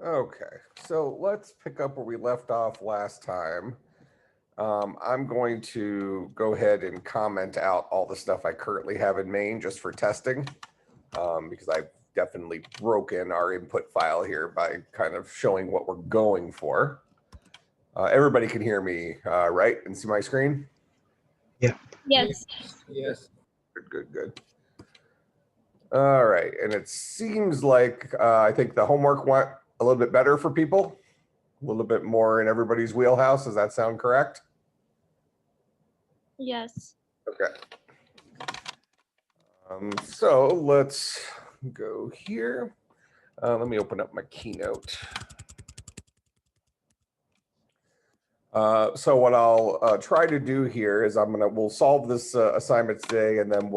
Okay, so let's pick up where we left off last time. I'm going to go ahead and comment out all the stuff I currently have in main just for testing, because I've definitely broken our input file here by kind of showing what we're going for. Everybody can hear me, right? And see my screen? Yeah. Yes. Yes. Good. All right, and it seems like I think the homework went a little bit better for people, a little bit more in everybody's wheelhouse. Does that sound correct? Yes. Okay. So let's go here. Let me open up my Keynote. So what I'll try to do here is we'll solve this assignment today, and then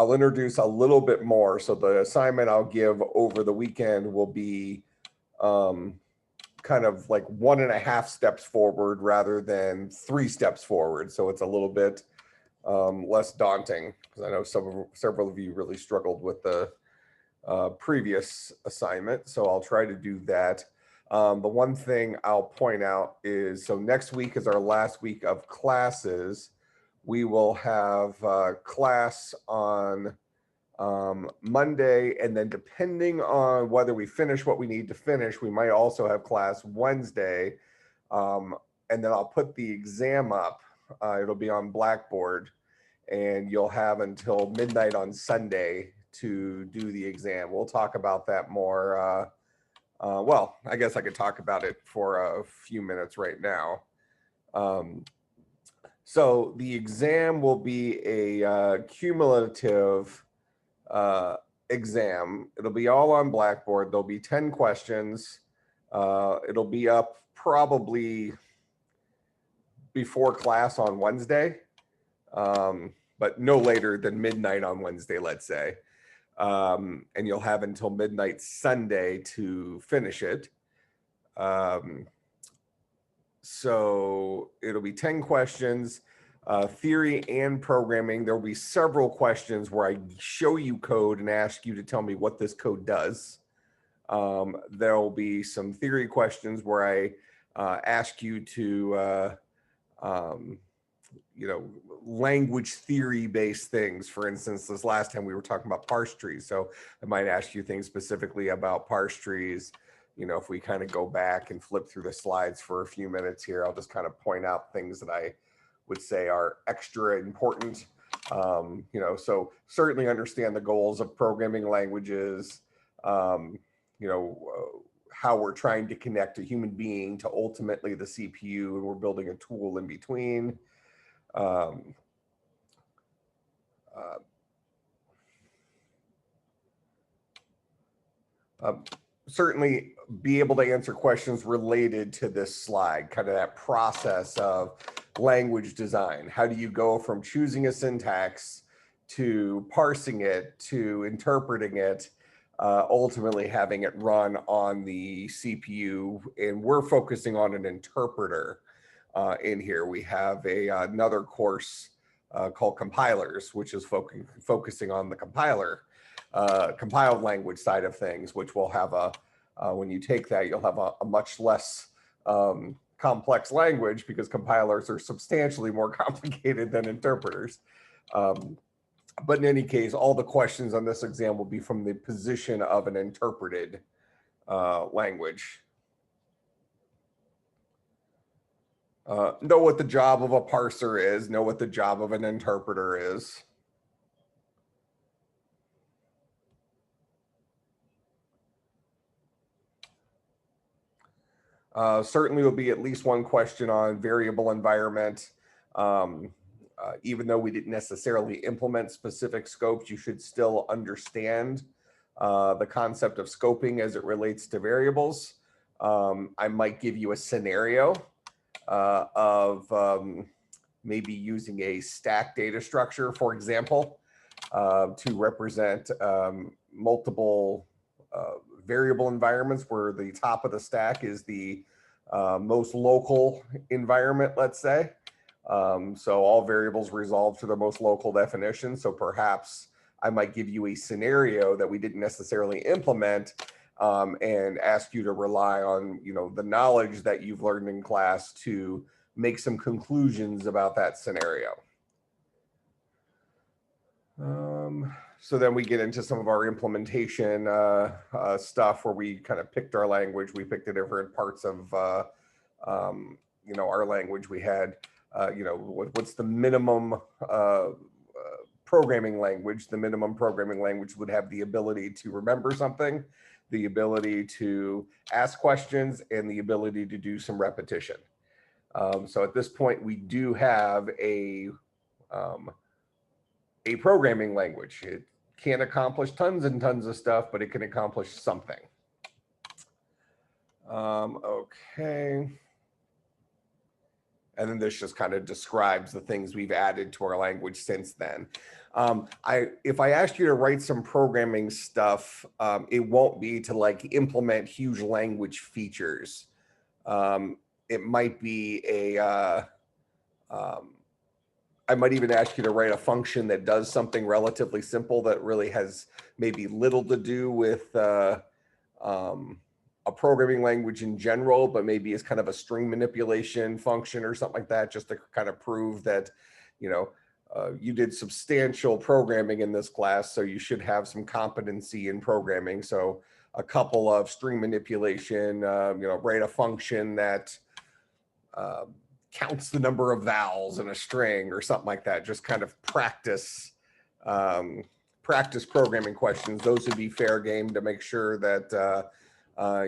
I'll introduce a little bit more. So the assignment I'll give over the weekend will be kind of like 1.5 steps forward rather than 3 steps forward. So it's a little bit less daunting, because I know several of you really struggled with the previous assignment. So I'll try to do that. The one thing I'll point out is, so next week is our last week of classes. We will have class on Monday, and then depending on whether we finish what we need to finish, we might also have class Wednesday. And then I'll put the exam up. It'll be on Blackboard, and you'll have until midnight on Sunday to do the exam. We'll talk about that more. Well, I guess I could talk about it for a few minutes right now. So the exam will be a cumulative exam. It'll be all on Blackboard. There'll be 10 questions. It'll be up probably before class on Wednesday, but no later than midnight on Wednesday, let's say. And you'll have until midnight Sunday to finish it. So it'll be 10 questions, theory and programming. There'll be several questions where I show you code and ask you to tell me what this code does. There'll be some theory questions where I ask you to, language theory based things. For instance, this last time we were talking about parse trees. So I might ask you things specifically about parse trees. If we kind of go back and flip through the slides for a few minutes here, I'll just kind of point out things that I would say are extra important. So certainly understand the goals of programming languages, how we're trying to connect a human being to ultimately the CPU, and we're building a tool in between. Certainly be able to answer questions related to this slide, kind of that process of language design. How do you go from choosing a syntax to parsing it to interpreting it, ultimately having it run on the CPU? And we're focusing on an interpreter in here. We have another course called compilers, which is focusing on the compiled language side of things, which will have when you take that, you'll have a much less complex language, because compilers are substantially more complicated than interpreters. But in any case, all the questions on this exam will be from the position of an interpreted language. Know what the job of a parser is, know what the job of an interpreter is. Certainly will be at least one question on variable environment. Even though we didn't necessarily implement specific scopes, you should still understand the concept of scoping as it relates to variables. I might give you a scenario of maybe using a stack data structure, for example, to represent multiple variable environments where the top of the stack is the most local environment, let's say. So all variables resolve to the most local definition. So perhaps I might give you a scenario that we didn't necessarily implement and ask you to rely on, the knowledge that you've learned in class to make some conclusions about that scenario. So then we get into some of our implementation stuff where we kind of picked our language. We picked the different parts of, our language. We had, what's the minimum programming language? The minimum programming language would have the ability to remember something, the ability to ask questions, and the ability to do some repetition. So at this point, we do have a programming language. It can't accomplish tons and tons of stuff, but it can accomplish something. Okay. And then this just kind of describes the things we've added to our language since then. If I asked you to write some programming stuff, it won't be to like implement huge language features. It might be I might even ask you to write a function that does something relatively simple that really has maybe little to do with a programming language in general, but maybe it's kind of a string manipulation function or something like that, just to kind of prove that, you did substantial programming in this class, so you should have some competency in programming. So a couple of string manipulation, write a function that counts the number of vowels in a string or something like that. Just kind of practice programming questions. Those would be fair game to make sure that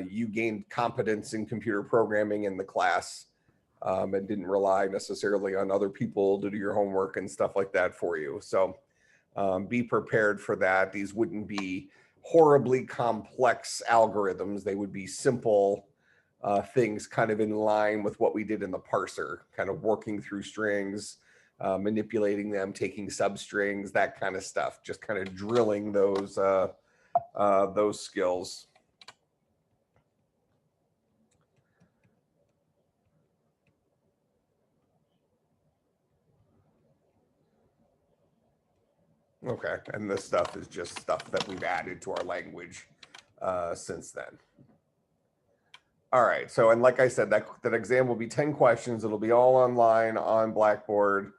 you gained competence in computer programming in the class and didn't rely necessarily on other people to do your homework and stuff like that for you. So be prepared for that. These wouldn't be horribly complex algorithms. They would be simple things kind of in line with what we did in the parser, kind of working through strings, manipulating them, taking substrings, that kind of stuff, just kind of drilling those skills. Okay, and this stuff is just stuff that we've added to our language since then. All right, so, and like I said, that exam will be 10 questions. It'll be all online on Blackboard,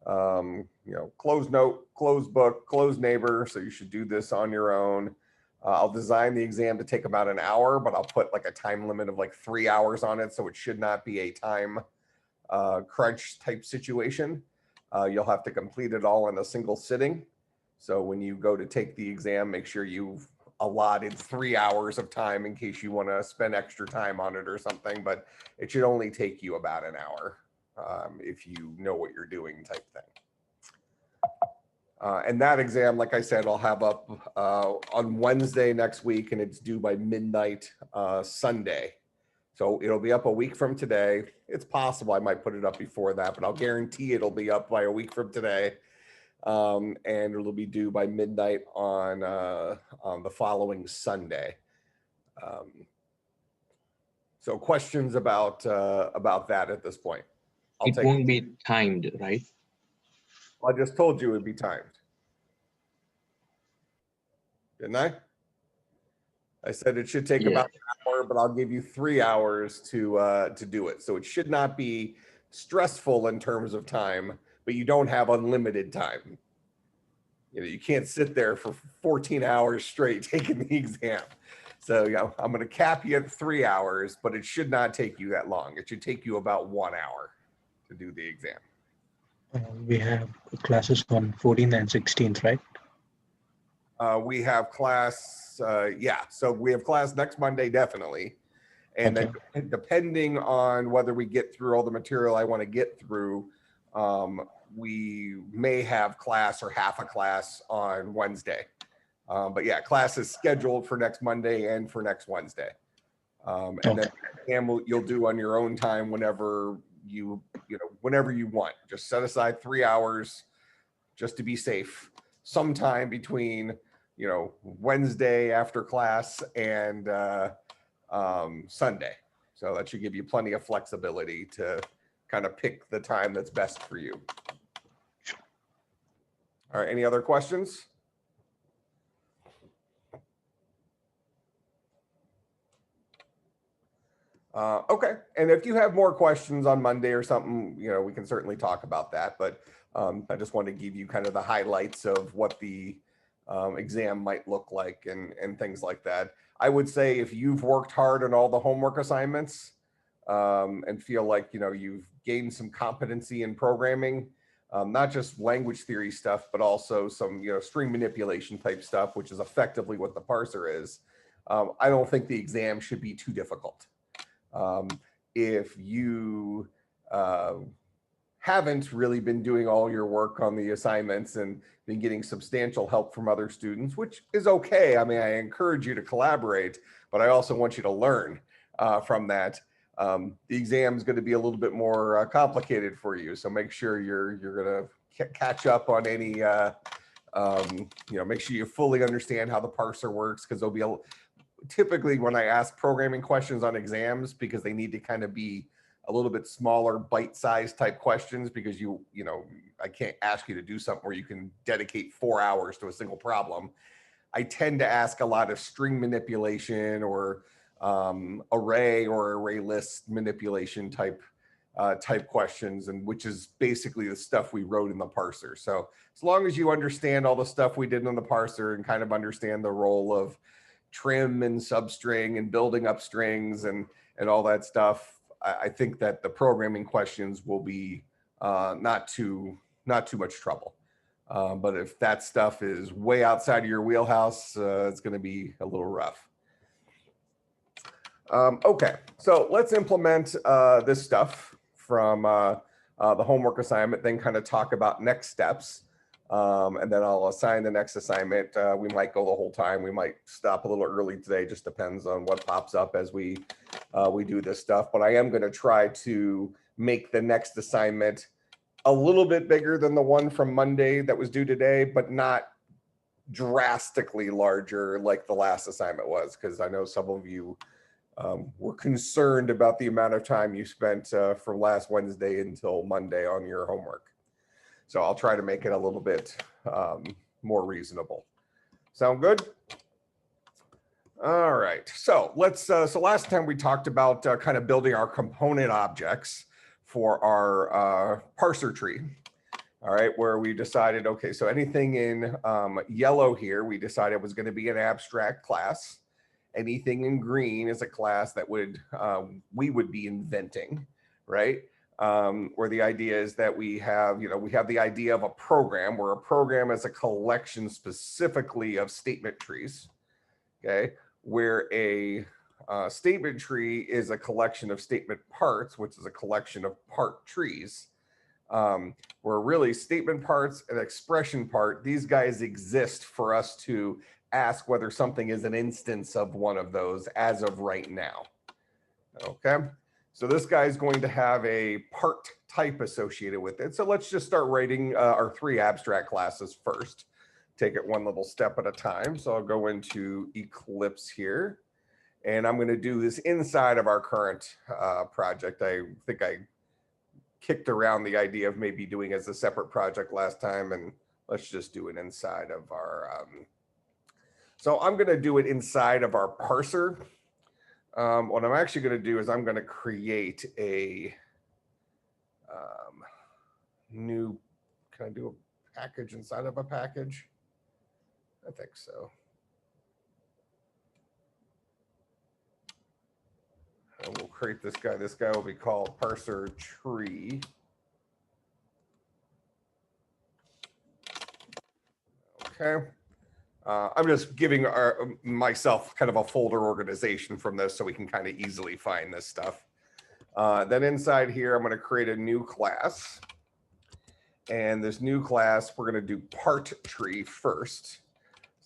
closed note, closed book, closed neighbor. So you should do this on your own. I'll design the exam to take about an hour, but I'll put like a time limit of like 3 hours on it. So it should not be a time crunch type situation. You'll have to complete it all in a single sitting. So when you go to take the exam, make sure you've allotted 3 hours of time in case you want to spend extra time on it or something, but it should only take you about an hour if you know what you're doing type thing. And that exam, like I said, I'll have up on Wednesday next week, and it's due by midnight Sunday. So it'll be up a week from today. It's possible I might put it up before that, but I'll guarantee it'll be up by a week from today. And it'll be due by midnight on the following Sunday. So questions about that at this point? It won't be timed, right? I just told you it would be timed. Didn't I? I said it should take about an hour, but I'll give you 3 hours to do it. So it should not be stressful in terms of time, but you don't have unlimited time. You can't sit there for 14 hours straight taking the exam. So I'm going to cap you at 3 hours, but it should not take you that long. It should take you about 1 hour to do the exam. We have classes on 14th and 16th, right? We have class, so we have class next Monday, definitely. And then depending on whether we get through all the material I want to get through, we may have class or half a class on Wednesday. But yeah, class is scheduled for next Monday and for next Wednesday. And then exam you'll do on your own time whenever whenever you want. Just set aside 3 hours just to be safe, sometime between, Wednesday after class and Sunday. So that should give you plenty of flexibility to kind of pick the time that's best for you. All right, any other questions? Okay, and if you have more questions on Monday or something, we can certainly talk about that. But I just want to give you kind of the highlights of what the exam might look like and things like that. I would say if you've worked hard on all the homework assignments and feel like, you've gained some competency in programming, not just language theory stuff, but also some, string manipulation type stuff, which is effectively what the parser is. I don't think the exam should be too difficult. If you haven't really been doing all your work on the assignments and been getting substantial help from other students, which is okay. I mean, I encourage you to collaborate, but I also want you to learn from that. The exam is going to be a little bit more complicated for you. So make sure you're going to catch up on any, make sure you fully understand how the parser works, because there'll be typically when I ask programming questions on exams, because they need to kind of be a little bit smaller, bite-sized type questions, because I can't ask you to do something where you can dedicate 4 hours to a single problem. I tend to ask a lot of string manipulation or array or array list manipulation type questions, and which is basically the stuff we wrote in the parser. So as long as you understand all the stuff we did in the parser and kind of understand the role of trim and substring and building up strings and all that stuff, I think that the programming questions will be not too much trouble. But if that stuff is way outside of your wheelhouse, it's going to be a little rough. Okay, so let's implement this stuff from the homework assignment, then kind of talk about next steps. And then I'll assign the next assignment. We might go the whole time. We might stop a little early today. Just depends on what pops up as we do this stuff. But I am going to try to make the next assignment a little bit bigger than the one from Monday that was due today, but not drastically larger like the last assignment was, because I know some of you were concerned about the amount of time you spent from last Wednesday until Monday on your homework. So I'll try to make it a little bit more reasonable. Sound good? All right. So let's. So last time we talked about kind of building our component objects for our parser tree. All right, where we decided, okay, so anything in yellow here, we decided was going to be an abstract class. Anything in green is a class that we would be inventing, right? Where the idea is that we have the idea of a program, where a program is a collection specifically of statement trees, okay? Where a statement tree is a collection of statement parts, which is a collection of part trees. Where really statement parts and expression part, these guys exist for us to ask whether something is an instance of one of those as of right now, okay? So this guy is going to have a part type associated with it. So let's just start writing our 3 abstract classes first. Take it one little step at a time. So I'll go into Eclipse here, and I'm going to do this inside of our current project. I think I kicked around the idea of maybe doing as a separate project last time, and let's just do it inside of our, so I'm going to do it inside of our parser. What I'm actually going to do is I'm going to create a new, can I do a package inside of a package? I think so. And we'll create this guy. This guy will be called ParseTree. Okay. I'm just giving myself kind of a folder organization from this so we can kind of easily find this stuff. Then inside here, I'm going to create a new class. And this new class, we're going to do ParseTree first.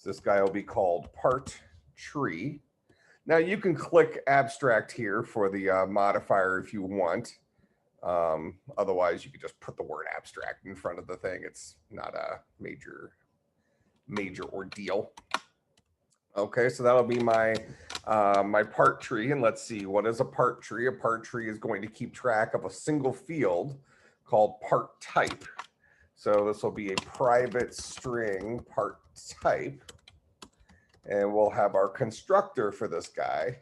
So this guy will be called ParseTree. Now you can click abstract here for the modifier if you want. Otherwise, you could just put the word abstract in front of the thing. It's not a major ordeal. Okay, so that'll be my my part tree. And let's see, what is a part tree? A part tree is going to keep track of a single field called part type. So this will be a private string part type. And we'll have our constructor for this guy.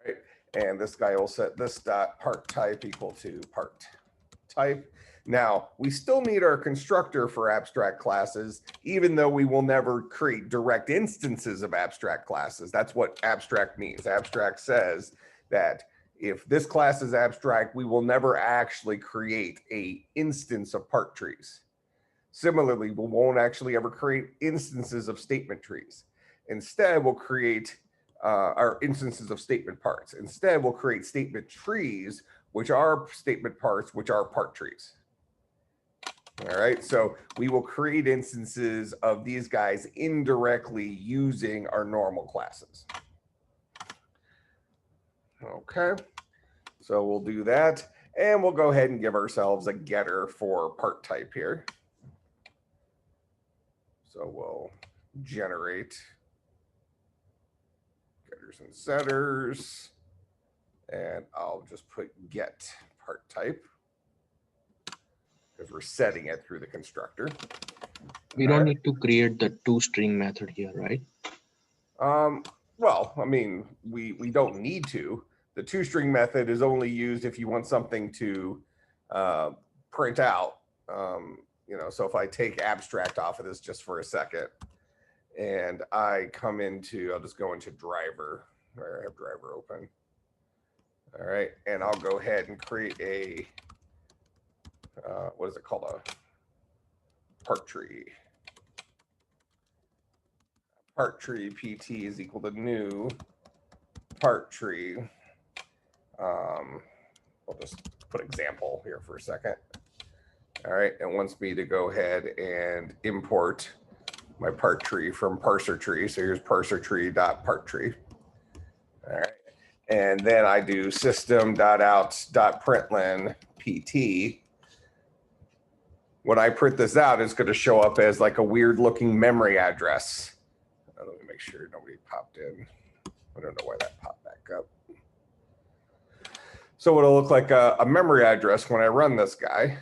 All right, and this guy will set this dot part type equal to part type. Now, we still need our constructor for abstract classes, even though we will never create direct instances of abstract classes. That's what abstract means. Abstract says that if this class is abstract, we will never actually create an instance of part trees. Similarly, we won't actually ever create instances of statement trees. Instead, we'll create our instances of statement parts. Instead, we'll create statement trees, which are statement parts, which are part trees. All right, so we will create instances of these guys indirectly using our normal classes. Okay, so we'll do that, and we'll go ahead and give ourselves a getter for part type here. So we'll generate getters and setters, and I'll just put get part type, because we're setting it through the constructor. We don't need to create the toString method here, right? Well, I mean, we don't need to. The toString method is only used if you want something to print out. You know, so if I take abstract off of this just for a second, and I come into, I'll just go into driver, where I have driver open. All right, and I'll go ahead and create a what is it called, a part tree. Part tree PT is equal to new part tree. I'll just put example here for a second. All right, it wants me to go ahead and import my part tree from ParseTree. So here's ParseTree.partTree. All right, and then I do system.out.println PT. When I print this out, it's going to show up as like a weird looking memory address. Let me make sure nobody popped in. I don't know why that popped back up. So it'll look like a memory address when I run this guy.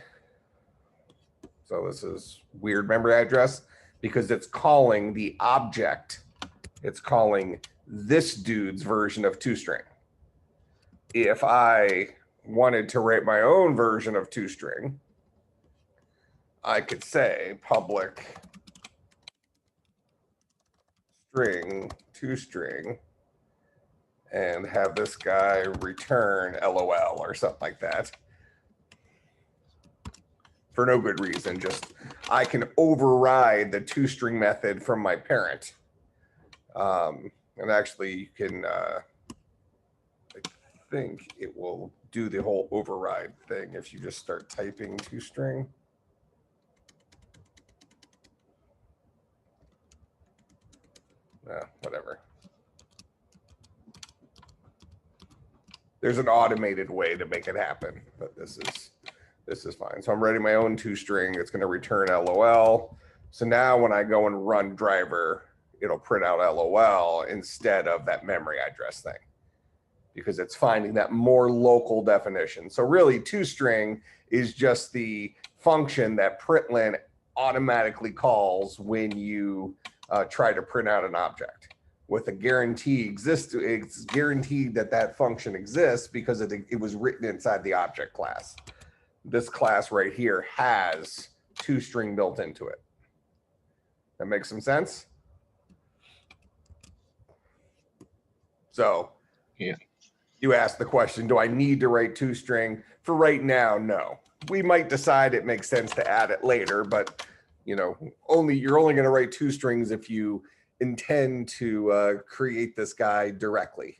So this is weird memory address because it's calling the object. It's calling this dude's version of toString. If I wanted to write my own version of toString, I could say public string toString and have this guy return LOL or something like that. For no good reason, just I can override the toString method from my parent. And actually you can, I think it will do the whole override thing if you just start typing toString. Whatever. There's an automated way to make it happen, but this is fine. So I'm writing my own toString. It's going to return LOL. So now when I go and run driver, it'll print out LOL instead of that memory address thing, because it's finding that more local definition. So really toString is just the function that println automatically calls when you try to print out an object. With a guarantee it's guaranteed that that function exists because it was written inside the object class. This class right here has toString built into it. That makes some sense? So yeah, you asked the question, do I need to write toString? For right now, no. We might decide it makes sense to add it later, but you know, you're only going to write toStrings if you intend to create this guy directly,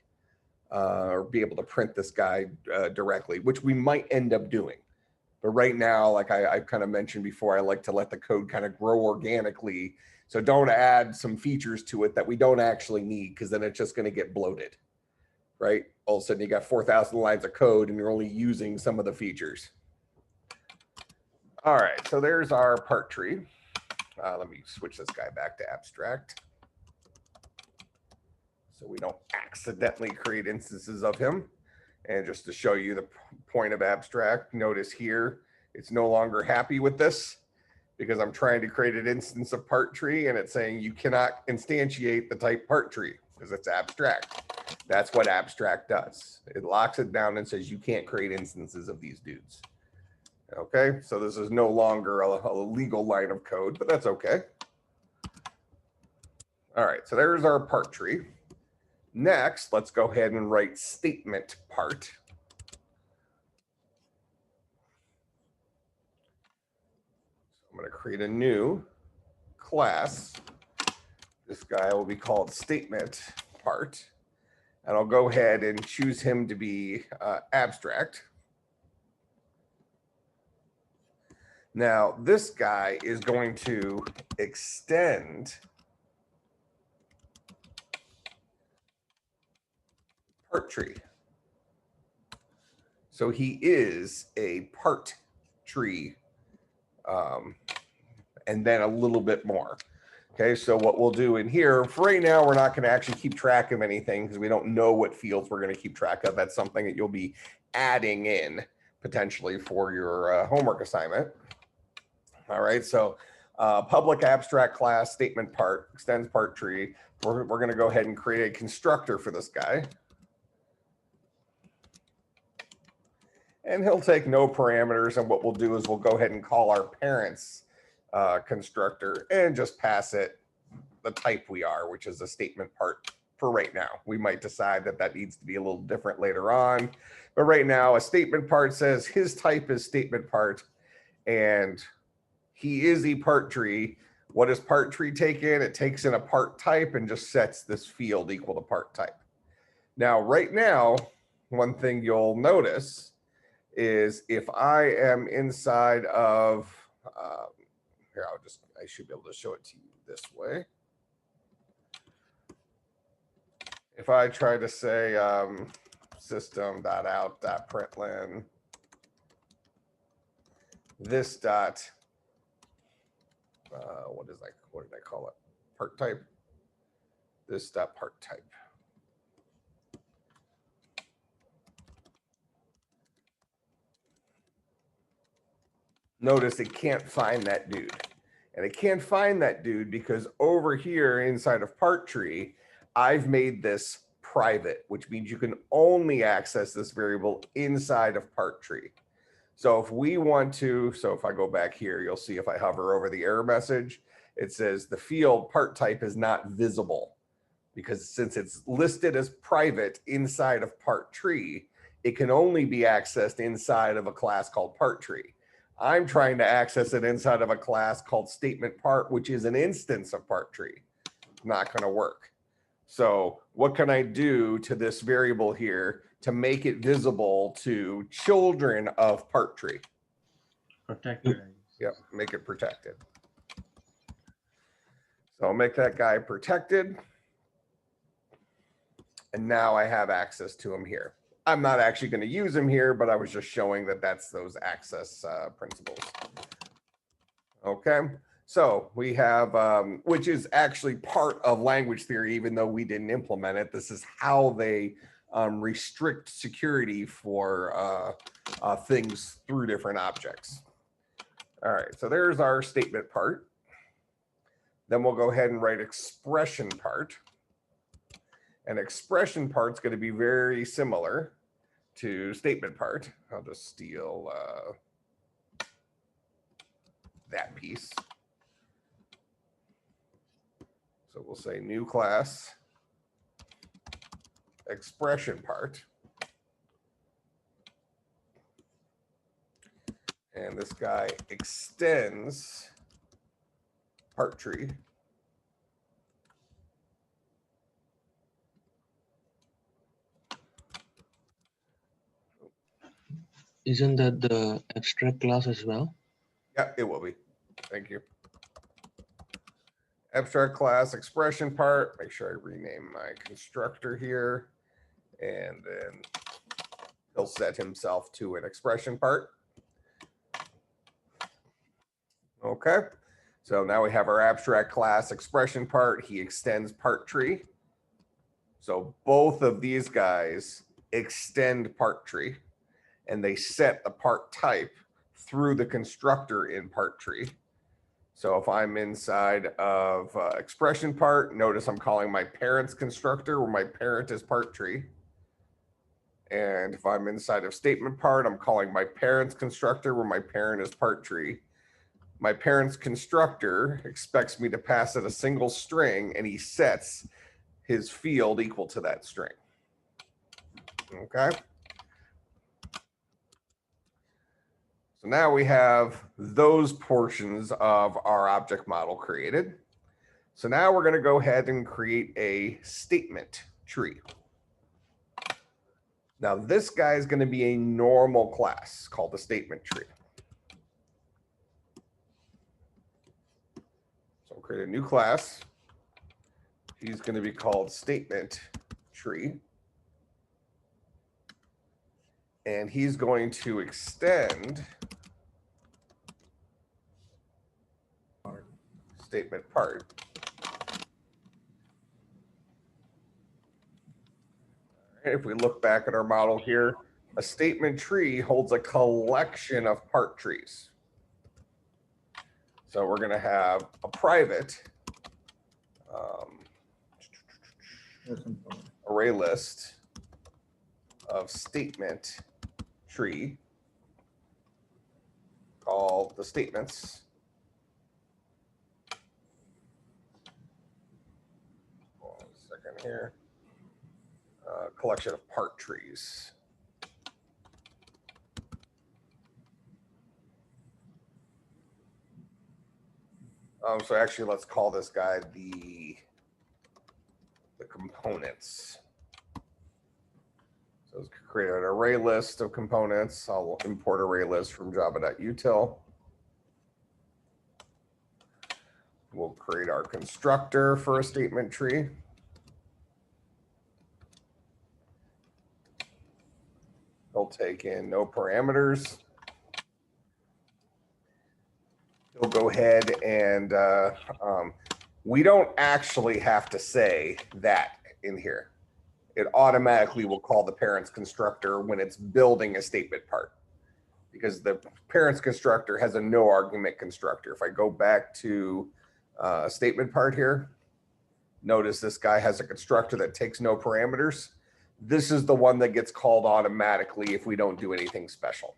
or be able to print this guy directly, which we might end up doing. But right now, like I kind of mentioned before, I like to let the code kind of grow organically. So don't add some features to it that we don't actually need, because then it's just going to get bloated, right? All of a sudden you got 4,000 lines of code and you're only using some of the features. All right, so there's our part tree. Let me switch this guy back to abstract, so we don't accidentally create instances of him. And just to show you the point of abstract, notice here, it's no longer happy with this because I'm trying to create an instance of part tree and it's saying you cannot instantiate the type part tree because it's abstract. That's what abstract does. It locks it down and says you can't create instances of these dudes. Okay, so this is no longer a legal line of code, but that's okay. All right, so there's our part tree. Next, let's go ahead and write statement part. I'm going to create a new class. This guy will be called statement part. And I'll go ahead and choose him to be abstract. Now, this guy is going to extend part tree. So he is a part tree, and then a little bit more. Okay, so what we'll do in here, for right now, we're not going to actually keep track of anything because we don't know what fields we're going to keep track of. That's something that you'll be adding in potentially for your homework assignment. All right, so public abstract class statement part extends part tree. We're going to go ahead and create a constructor for this guy. And he'll take no parameters. And what we'll do is we'll go ahead and call our parents constructor and just pass it the type we are, which is a statement part for right now. We might decide that that needs to be a little different later on. But right now, a statement part says his type is statement part and he is a part tree. What does part tree take in? It takes in a part type and just sets this field equal to part type. Now, right now, one thing you'll notice is if I am inside of, here, I should be able to show it to you this way. If I try to say system.out.println this dot, what did I call it? Part type. This dot part type. Notice it can't find that dude. And it can't find that dude because over here inside of part tree, I've made this private, which means you can only access this variable inside of part tree. So if we want to, so if I go back here, you'll see if I hover over the error message, it says the field part type is not visible because since it's listed as private inside of part tree, it can only be accessed inside of a class called part tree. I'm trying to access it inside of a class called statement part, which is an instance of part tree. Not going to work. So what can I do to this variable here to make it visible to children of part tree? Protected. Yep, make it protected. So I'll make that guy protected. And now I have access to him here. I'm not actually going to use him here, but I was just showing that that's those access principles. Okay, so we have, which is actually part of language theory, even though we didn't implement it. This is how they restrict security for things through different objects. All right, so there's our statement part. Then we'll go ahead and write expression part. And expression part's going to be very similar to statement part. I'll just steal that piece. So we'll say new class, expression part. And this guy extends part tree. Isn't that the abstract class as well? Yeah, it will be. Thank you. Abstract class expression part. Make sure I rename my constructor here. And then he'll set himself to an expression part. Okay. So now we have our abstract class expression part. He extends ParseTree. So both of these guys extend ParseTree, and they set the part type through the constructor in ParseTree. So if I'm inside of expression part, notice I'm calling my parent's constructor where my parent is ParseTree. And if I'm inside of statement part, I'm calling my parent's constructor where my parent is ParseTree. My parent's constructor expects me to pass it a single string, and he sets his field equal to that string. Okay. So now we have those portions of our object model created. So now we're going to go ahead and create a statement tree. Now this guy is going to be a normal class called the statement tree. So we'll create a new class. He's going to be called statement tree. And he's going to extend statement part. If we look back at our model here, a statement tree holds a collection of part trees. So we're going to have a private array list of statement tree called the statements. Hold on a second here. Collection of part trees. So actually, let's call this guy the components. So let's create an array list of components. I'll import array list from java.util. We'll create our constructor for a statement tree. He'll take in no parameters. He'll go ahead and we don't actually have to say that in here. It automatically will call the parent's constructor when it's building a statement part, because the parent's constructor has a no argument constructor. If I go back to a statement part here, notice this guy has a constructor that takes no parameters. This is the one that gets called automatically if we don't do anything special.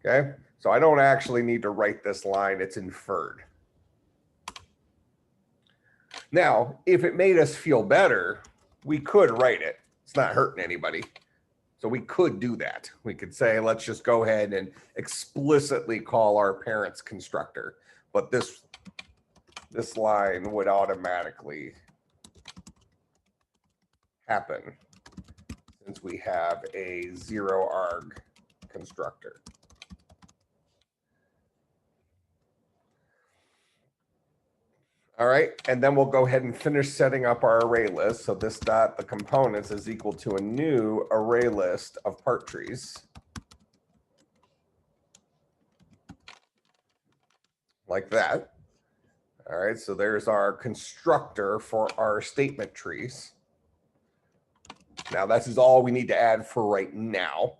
Okay, so I don't actually need to write this line, it's inferred. Now, if it made us feel better, we could write it. It's not hurting anybody. So we could do that. We could say, let's just go ahead and explicitly call our parent's constructor. But this line would automatically happen since we have a 0-arg constructor. All right, and then we'll go ahead and finish setting up our array list. So this dot the components is equal to a new array list of part trees. Like that. All right, so there's our constructor for our statement trees. Now this is all we need to add for right now.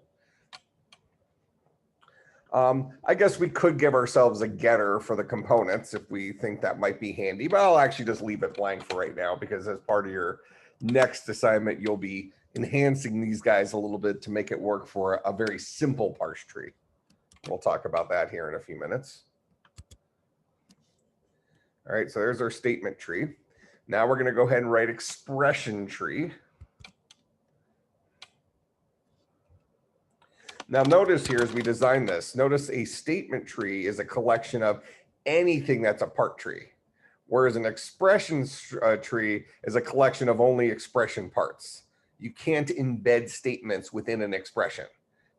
I guess we could give ourselves a getter for the components if we think that might be handy, but I'll actually just leave it blank for right now, because as part of your next assignment, you'll be enhancing these guys a little bit to make it work for a very simple parse tree. We'll talk about that here in a few minutes. All right, so there's our statement tree. Now we're going to go ahead and write expression tree. Now notice here as we design this, notice a statement tree is a collection of anything that's a part tree, whereas an expression tree is a collection of only expression parts. You can't embed statements within an expression,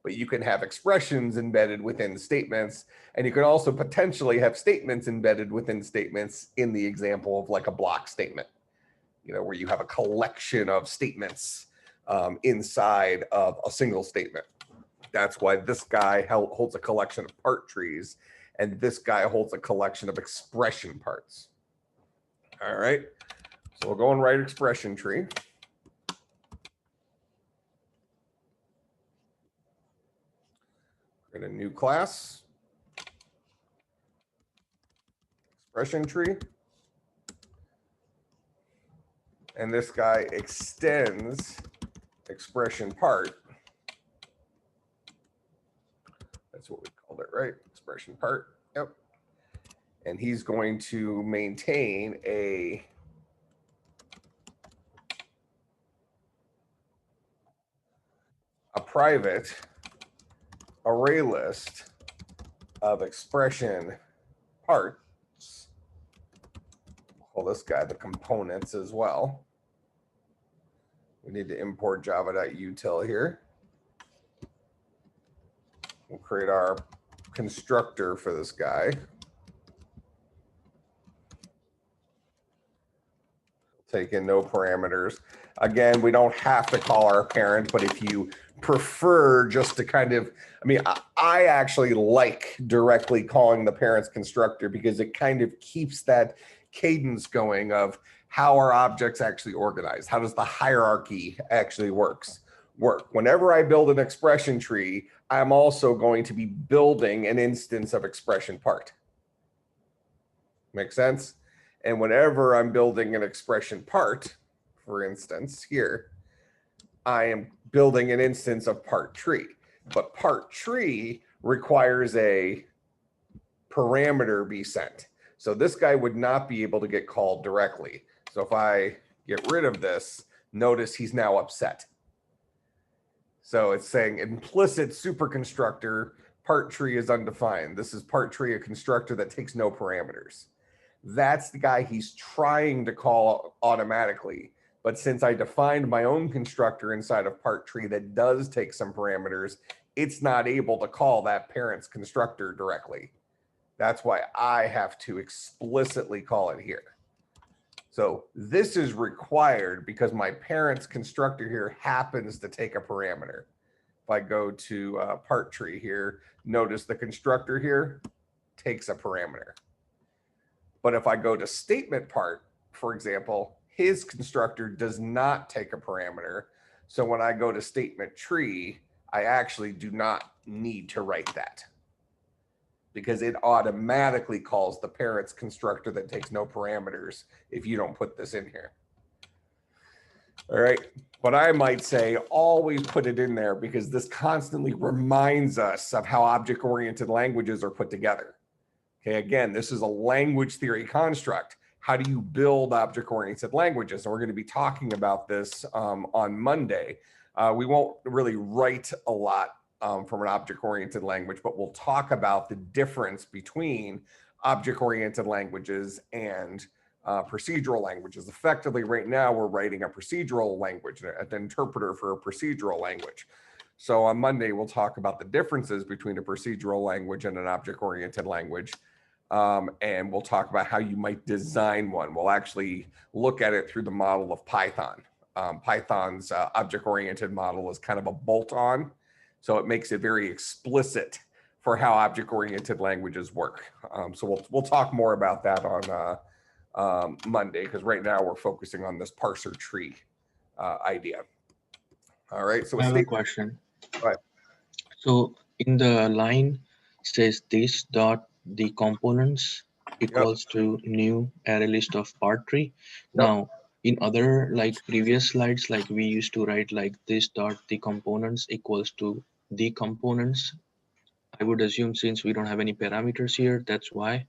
but you can have expressions embedded within statements, and you can also potentially have statements embedded within statements in the example of like a block statement, you know, where you have a collection of statements inside of a single statement. That's why this guy holds a collection of part trees, and this guy holds a collection of expression parts. All right, so we'll go and write expression tree. Create a new class, expression tree. And this guy extends expression part. That's what we called it, right? Expression part. Yep. And he's going to maintain a private array list of expression parts. We'll call this guy the components as well. We need to import java.util here. We'll create our constructor for this guy. Take in no parameters. Again, we don't have to call our parent, but if you prefer just to kind of, I mean, I actually like directly calling the parent's constructor because it kind of keeps that cadence going of how are objects actually organized? How does the hierarchy actually work? Whenever I build an expression tree, I'm also going to be building an instance of expression part. Make sense? And whenever I'm building an expression part, for instance, here, I am building an instance of part tree. But part tree requires a parameter be sent. So this guy would not be able to get called directly. So if I get rid of this, notice he's now upset. So it's saying implicit superconstructor, part tree is undefined. This is part tree, a constructor that takes no parameters. That's the guy he's trying to call automatically. But since I defined my own constructor inside of part tree that does take some parameters, it's not able to call that parent's constructor directly. That's why I have to explicitly call it here. So this is required because my parent's constructor here happens to take a parameter. If I go to part tree here, notice the constructor here takes a parameter. But if I go to statement part, for example, his constructor does not take a parameter. So when I go to statement tree, I actually do not need to write that because it automatically calls the parent's constructor that takes no parameters if you don't put this in here. All right, but I might say always put it in there because this constantly reminds us of how object-oriented languages are put together. Okay, again, this is a language theory construct. How do you build object-oriented languages? And we're going to be talking about this on Monday. We won't really write a lot from an object-oriented language, but we'll talk about the difference between object-oriented languages and procedural languages. Effectively, right now, we're writing a procedural language, an interpreter for a procedural language. So on Monday, we'll talk about the differences between a procedural language and an object-oriented language. And we'll talk about how you might design one. We'll actually look at it through the model of Python. Python's object-oriented model is kind of a bolt-on, so it makes it very explicit for how object-oriented languages work. So we'll talk more about that on Monday, because right now we're focusing on this parser tree idea. All right. So I have a question. Go ahead. So in the line says this dot the components equals to new array list of part tree. Now in other like previous slides, like we used to write like this dot the components equals to the components. I would assume since we don't have any parameters here, that's why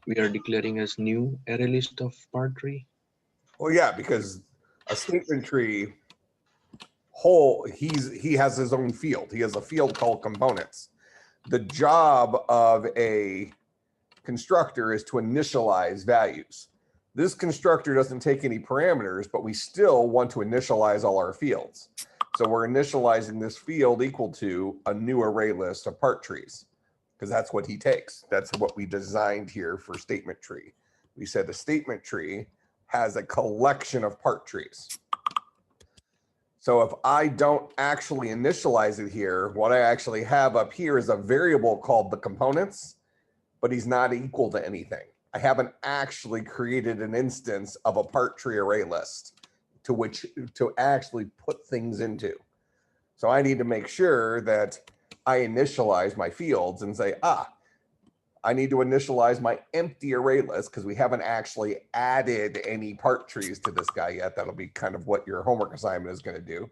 we are declaring as new array list of part tree. Well, yeah, because a statement tree he has his own field. He has a field called components. The job of a constructor is to initialize values. This constructor doesn't take any parameters, but we still want to initialize all our fields. So we're initializing this field equal to a new array list of part trees, because that's what he takes. That's what we designed here for statement tree. We said the statement tree has a collection of part trees. So if I don't actually initialize it here, what I actually have up here is a variable called the components, but he's not equal to anything. I haven't actually created an instance of a part tree array list to actually put things into. So I need to make sure that I initialize my fields and say, I need to initialize my empty array list because we haven't actually added any part trees to this guy yet. That'll be kind of what your homework assignment is going to do.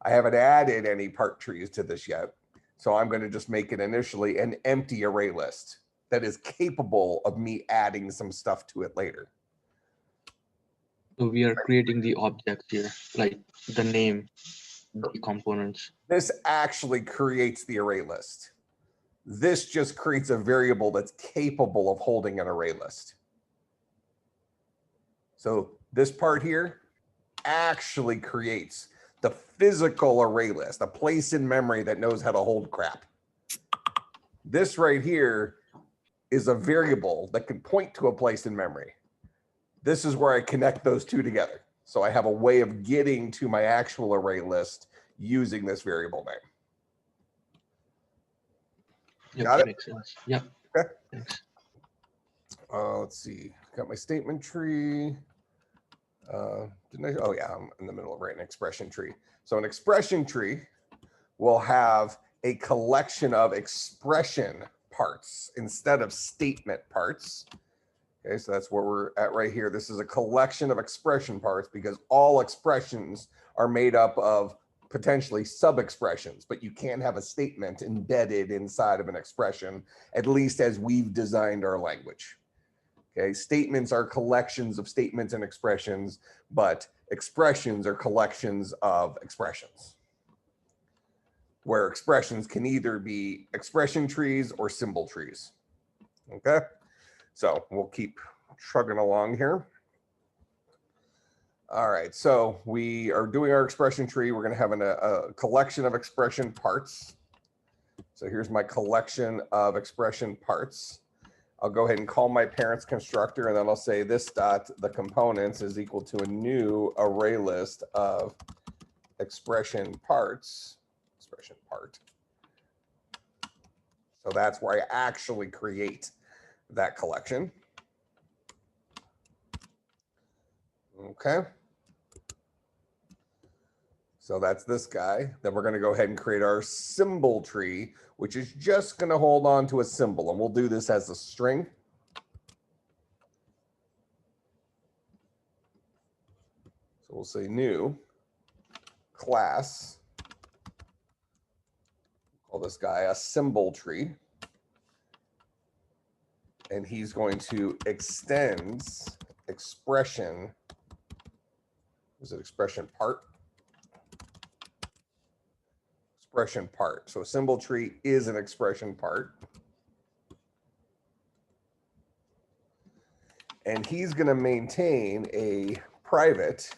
I haven't added any part trees to this yet. So I'm going to just make it initially an empty array list that is capable of me adding some stuff to it later. So we are creating the object here, like the name, the components. This actually creates the array list. This just creates a variable that's capable of holding an array list. So this part here actually creates the physical array list, a place in memory that knows how to hold crap. This right here is a variable that can point to a place in memory. This is where I connect those two together. So I have a way of getting to my actual array list using this variable name. Yep, Got it? makes sense. Yeah. Okay. Thanks. Let's see. Got my statement tree. Didn't I? Oh yeah, I'm in the middle of writing an expression tree. So an expression tree will have a collection of expression parts instead of statement parts. Okay, so that's where we're at right here. This is a collection of expression parts because all expressions are made up of potentially sub-expressions, but you can't have a statement embedded inside of an expression, at least as we've designed our language. Okay, statements are collections of statements and expressions, but expressions are collections of expressions, where expressions can either be expression trees or symbol trees. Okay, so we'll keep chugging along here. All right, so we are doing our expression tree. We're going to have a collection of expression parts. So here's my collection of expression parts. I'll go ahead and call my parents constructor, and then I'll say this dot the components is equal to a new array list of expression parts. Expression part. So that's where I actually create that collection. Okay. So that's this guy. Then we're going to go ahead and create our symbol tree, which is just going to hold on to a symbol. And we'll do this as a string. So we'll say new class. Call this guy a symbol tree. And he's going to extend expression. Is it expression part? Expression part. So a symbol tree is an expression part. And he's going to maintain a private.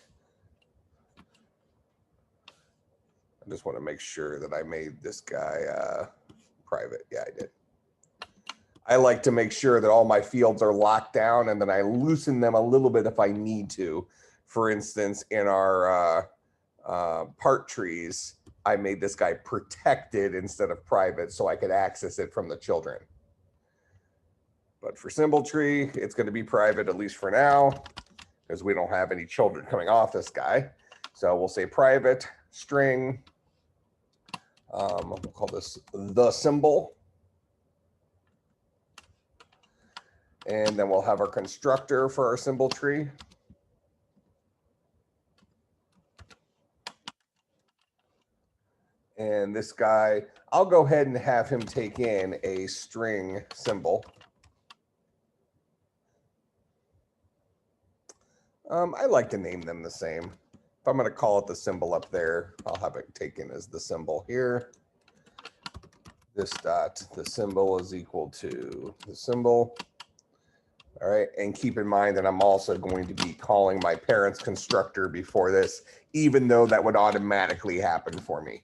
I just want to make sure that I made this guy private. Yeah, I did. I like to make sure that all my fields are locked down and then I loosen them a little bit if I need to. For instance, in our part trees, I made this guy protected instead of private so I could access it from the children. But for symbol tree, it's going to be private, at least for now, because we don't have any children coming off this guy. So we'll say private string. We'll call this the symbol. And then we'll have our constructor for our symbol tree. And this guy, I'll go ahead and have him take in a string symbol. I like to name them the same. If I'm going to call it the symbol up there, I'll have it taken as the symbol here. This dot, the symbol is equal to the symbol. All right, and keep in mind that I'm also going to be calling my parents constructor before this, even though that would automatically happen for me.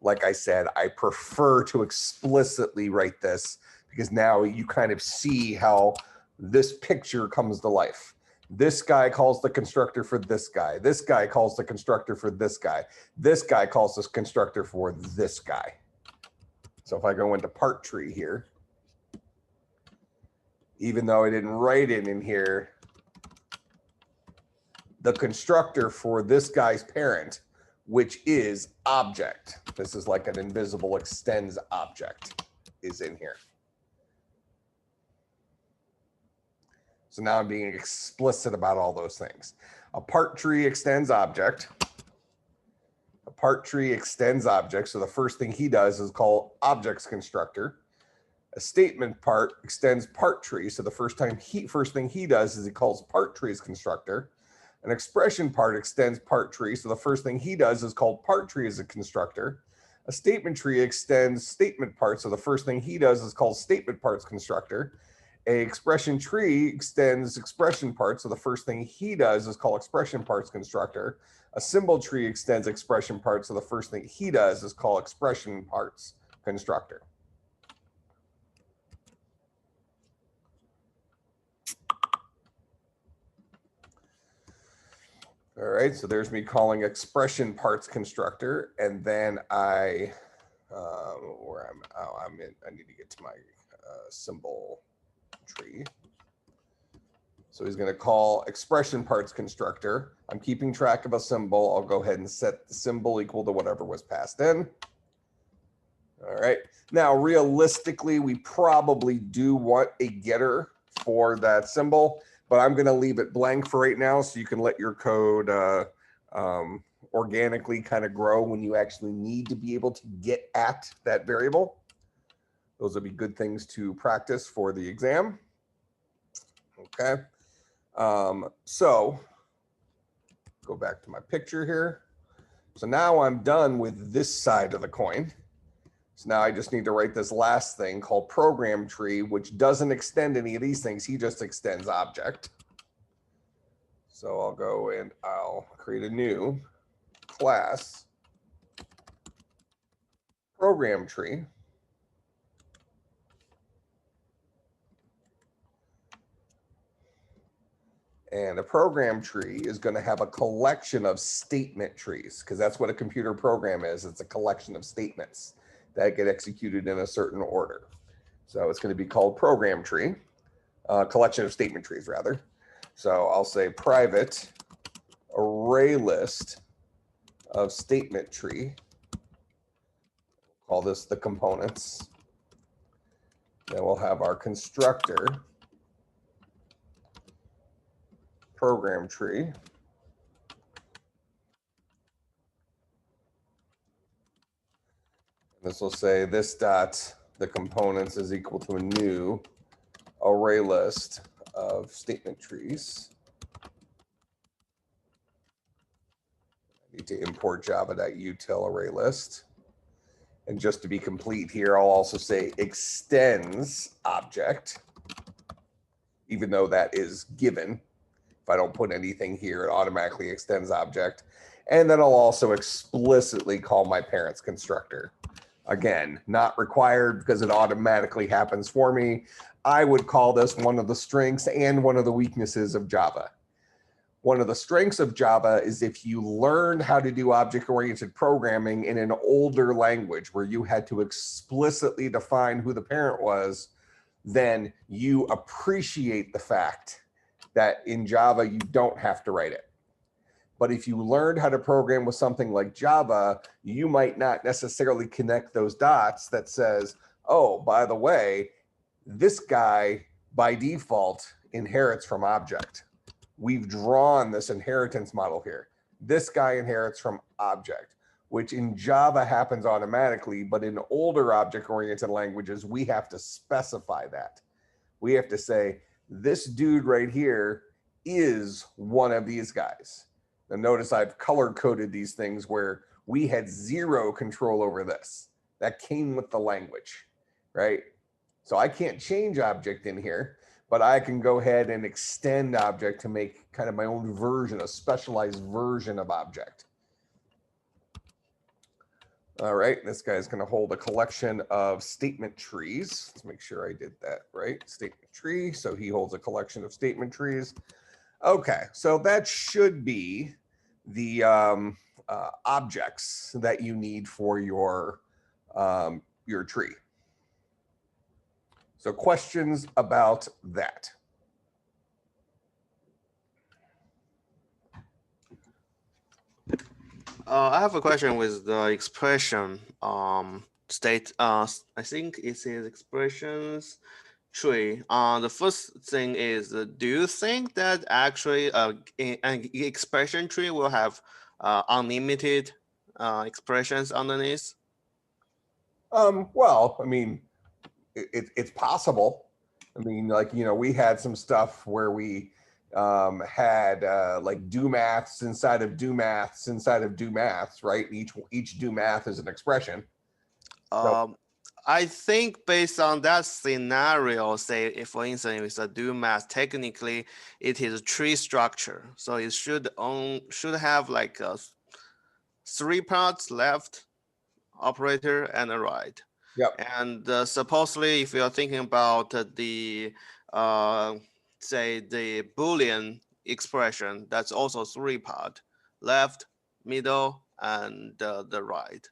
Like I said, I prefer to explicitly write this because now you kind of see how this picture comes to life. This guy calls the constructor for this guy. This guy calls the constructor for this guy. This guy calls this constructor for this guy. So if I go into ParseTree here, even though I didn't write it in here, the constructor for this guy's parent, which is object, this is like an invisible extends object, is in here. So now I'm being explicit about all those things. A ParseTree extends object. A ParseTree extends object. So the first thing he does is call objects constructor. A statement part extends ParseTree. So the first thing he does is he calls ParseTree's constructor. An expression part extends ParseTree. So the first thing he does is called ParseTree as a constructor. A statement tree extends statement part. So the first thing he does is called statement parts constructor. A expression tree extends expression parts. So the first thing he does is call expression parts constructor. A symbol tree extends expression parts. So the first thing he does is call expression parts constructor. All right, so there's me calling expression parts constructor, and then I need to get to my symbol tree. So he's going to call expression parts constructor. I'm keeping track of a symbol. I'll go ahead and set the symbol equal to whatever was passed in. All right, now realistically, we probably do want a getter for that symbol, but I'm going to leave it blank for right now so you can let your code organically kind of grow when you actually need to be able to get at that variable. Those will be good things to practice for the exam. Okay. So go back to my picture here. So now I'm done with this side of the coin. So now I just need to write this last thing called program tree, which doesn't extend any of these things. He just extends object. So I'll go and I'll create a new class program tree. And a program tree is going to have a collection of statement trees because that's what a computer program is. It's a collection of statements that get executed in a certain order. So it's going to be called program tree, collection of statement trees rather. So I'll say private array list of statement tree. Call this the components. Then we'll have our constructor program tree. This will say this dot the components is equal to a new array list of statement trees. I need to import java.util array list. And just to be complete here, I'll also say extends object, even though that is given. If I don't put anything here, it automatically extends object. And then I'll also explicitly call my parents constructor. Again, not required because it automatically happens for me. I would call this one of the strengths and one of the weaknesses of Java. One of the strengths of Java is if you learned how to do object-oriented programming in an older language where you had to explicitly define who the parent was, then you appreciate the fact that in Java, you don't have to write it. But if you learned how to program with something like Java, you might not necessarily connect those dots that says, oh, by the way, this guy by default inherits from object. We've drawn this inheritance model here. This guy inherits from object, which in Java happens automatically, but in older object-oriented languages, we have to specify that. We have to say, this dude right here is one of these guys. Now notice I've color-coded these things where we had zero control over this. That came with the language, right? So I can't change object in here, but I can go ahead and extend object to make kind of my own version, a specialized version of object. All right, this guy's going to hold a collection of statement trees. Let's make sure I did that right. Statement tree. So he holds a collection of statement trees. Okay, so that should be the objects that you need for your tree. So questions about that? I have a question with the expression state. I think it says expressions tree. The first thing is, do you think that actually an expression tree will have unlimited expressions underneath? Well, I mean, it's possible. I mean, like, you know, we had some stuff where we had like do maths inside of do maths inside of do maths, right? Each do math is an expression. I think based on that scenario, say if for instance it's a do math, technically it is a tree structure, so it should have like 3 parts: left, operator, and a right. Yep. And supposedly, if you are thinking about the say the Boolean expression, that's also 3 part: left, middle, and the right.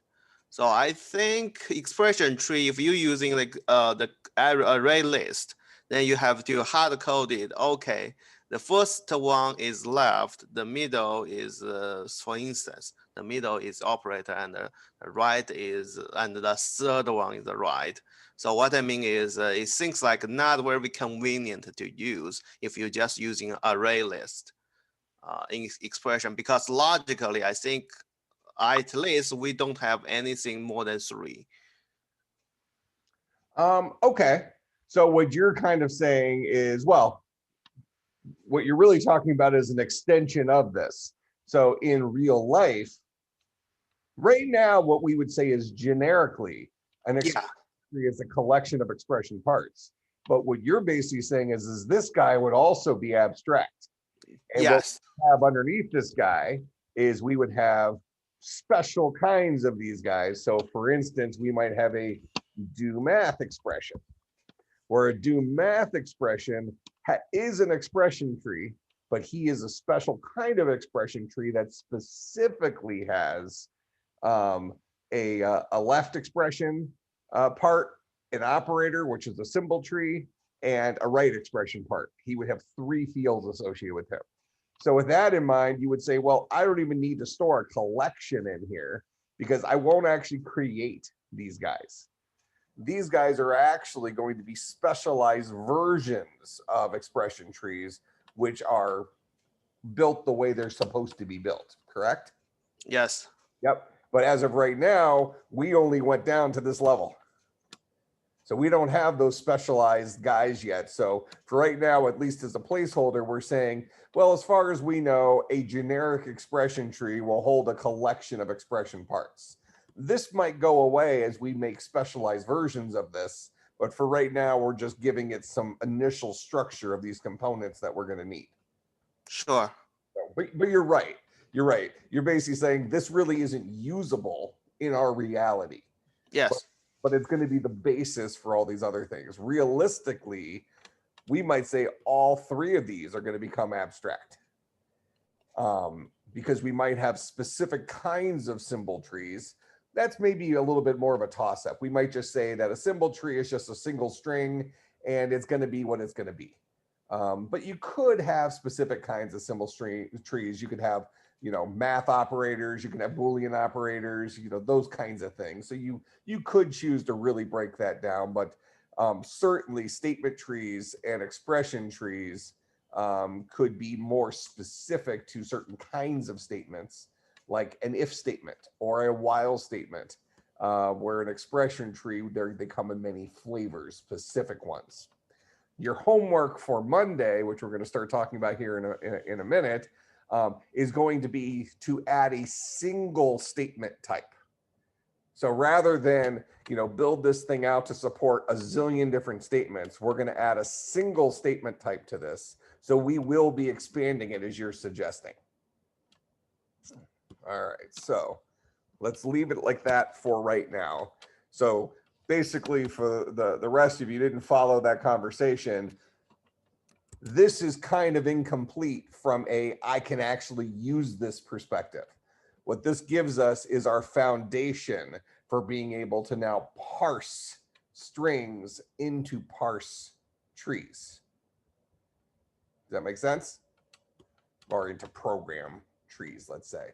So I think expression tree, if you're using like the array list, then you have to hard code it. Okay, the first one is left, the middle is, for instance, the middle is operator, and the right is, and the third one is the right. So what I mean is, it seems like not very convenient to use if you're just using array list in expression, because logically, I think at least we don't have anything more than 3. Okay. So what you're kind of saying is, well, what you're really talking about is an extension of this. So in real life, right now, what we would say is generically an expression tree is a collection of expression parts. But what you're basically saying is this guy would also be abstract. And Yes. what we have underneath this guy is we would have special kinds of these guys. So for instance, we might have a do math expression, where a do math expression is an expression tree, but he is a special kind of expression tree that specifically has a left expression part, an operator, which is a symbol tree, and a right expression part. He would have 3 fields associated with him. So with that in mind, you would say, well, I don't even need to store a collection in here because I won't actually create these guys. These guys are actually going to be specialized versions of expression trees, which are built the way they're supposed to be built, correct? Yes. Yep. But as of right now, we only went down to this level. So we don't have those specialized guys yet. So for right now, at least as a placeholder, we're saying, well, as far as we know, a generic expression tree will hold a collection of expression parts. This might go away as we make specialized versions of this, but for right now, we're just giving it some initial structure of these components that we're going to need. Sure. But you're right. You're right. You're basically saying this really isn't usable in our reality. Yes. But it's going to be the basis for all these other things. Realistically, we might say all 3 of these are going to become abstract. Because we might have specific kinds of symbol trees. That's maybe a little bit more of a toss-up. We might just say that a symbol tree is just a single string and it's going to be what it's going to be. But you could have specific kinds of symbol trees. You could have, you know, math operators, you can have Boolean operators, you know, those kinds of things. So you could choose to really break that down, but certainly statement trees and expression trees could be more specific to certain kinds of statements, like an if statement or a while statement, where an expression tree, they come in many flavors, specific ones. Your homework for Monday, which we're going to start talking about here in a minute, is going to be to add a single statement type. So rather than, build this thing out to support a zillion different statements, we're going to add a single statement type to this. So we will be expanding it as you're suggesting. All right, so let's leave it like that for right now. So basically, for the rest of you didn't follow that conversation, this is kind of incomplete from I can actually use this perspective. What this gives us is our foundation for being able to now parse strings into parse trees. Does that make sense? Or into program trees, let's say.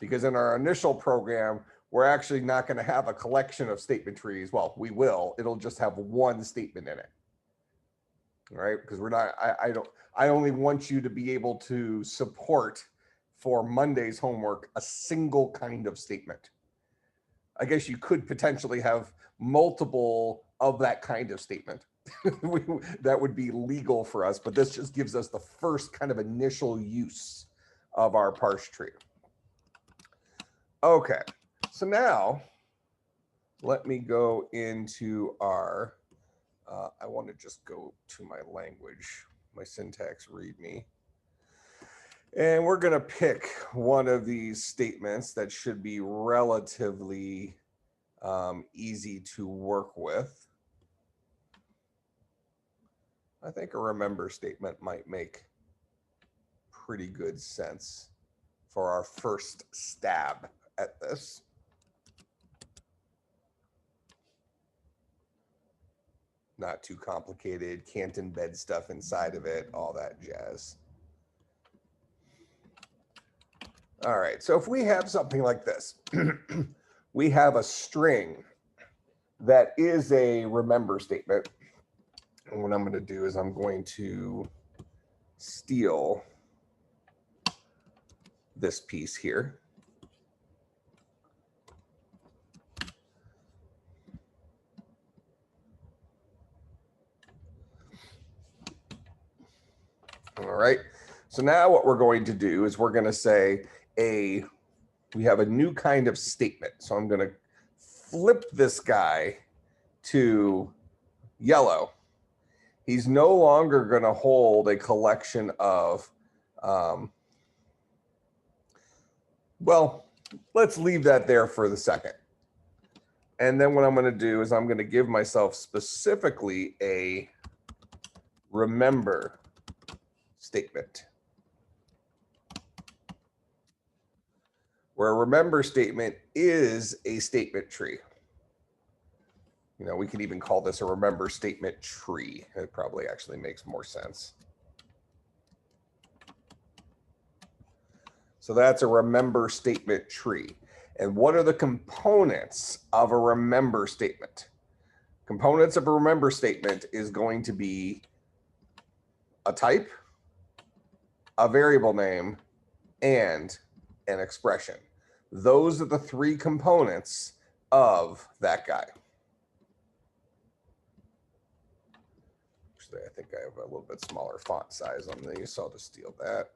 Because in our initial program, we're actually not going to have a collection of statement trees. Well, we will. It'll just have one statement in it. All right? Because we're not, I only want you to be able to support for Monday's homework a single kind of statement. I guess you could potentially have multiple of that kind of statement. That would be legal for us, but this just gives us the first kind of initial use of our parse tree. Okay, so now let me go into our, I want to just go to my language, my syntax readme. And we're going to pick one of these statements that should be relatively easy to work with. I think a remember statement might make pretty good sense for our first stab at this. Not too complicated, can't embed stuff inside of it, all that jazz. All right, so if we have something like this, we have a string that is a remember statement. And what I'm going to do is I'm going to steal this piece here. All right, so now what we're going to do is we're going to say we have a new kind of statement. So I'm going to flip this guy to yellow. He's no longer going to hold a collection of, well, let's leave that there for the second. And then what I'm going to do is I'm going to give myself specifically a remember statement. Where a remember statement is a statement tree. We could even call this a remember statement tree. It probably actually makes more sense. So that's a remember statement tree. And what are the components of a remember statement? Components of a remember statement is going to be a type, a variable name, and an expression. Those are the three components of that guy. Actually, I think I have a little bit smaller font size on these, so I'll just steal that.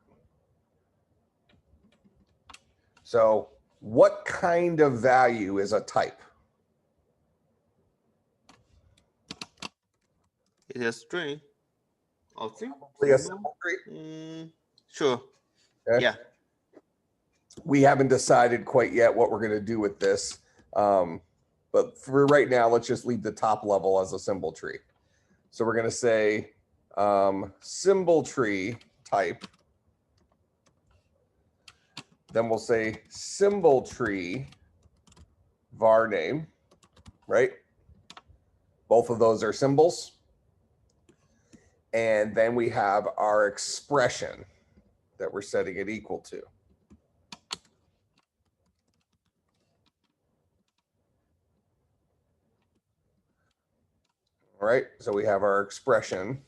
So what kind of value is a type? It is string. I think. Probably a symbol tree. Sure. Okay. Yeah. We haven't decided quite yet what we're going to do with this. But for right now, let's just leave the top level as a symbol tree. So we're going to say symbol tree type. Then we'll say symbol tree var name, right? Both of those are symbols. And then we have our expression that we're setting it equal to. All right, so we have our expression.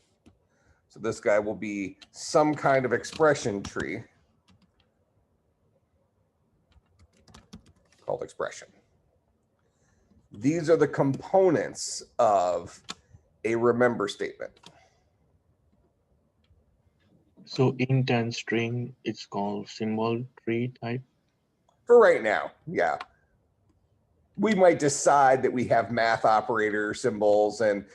So this guy will be some kind of expression tree called expression. These are the components of a remember statement. So int and string, it's called symbol tree type. For right now, yeah. we might decide that we have math operator symbols and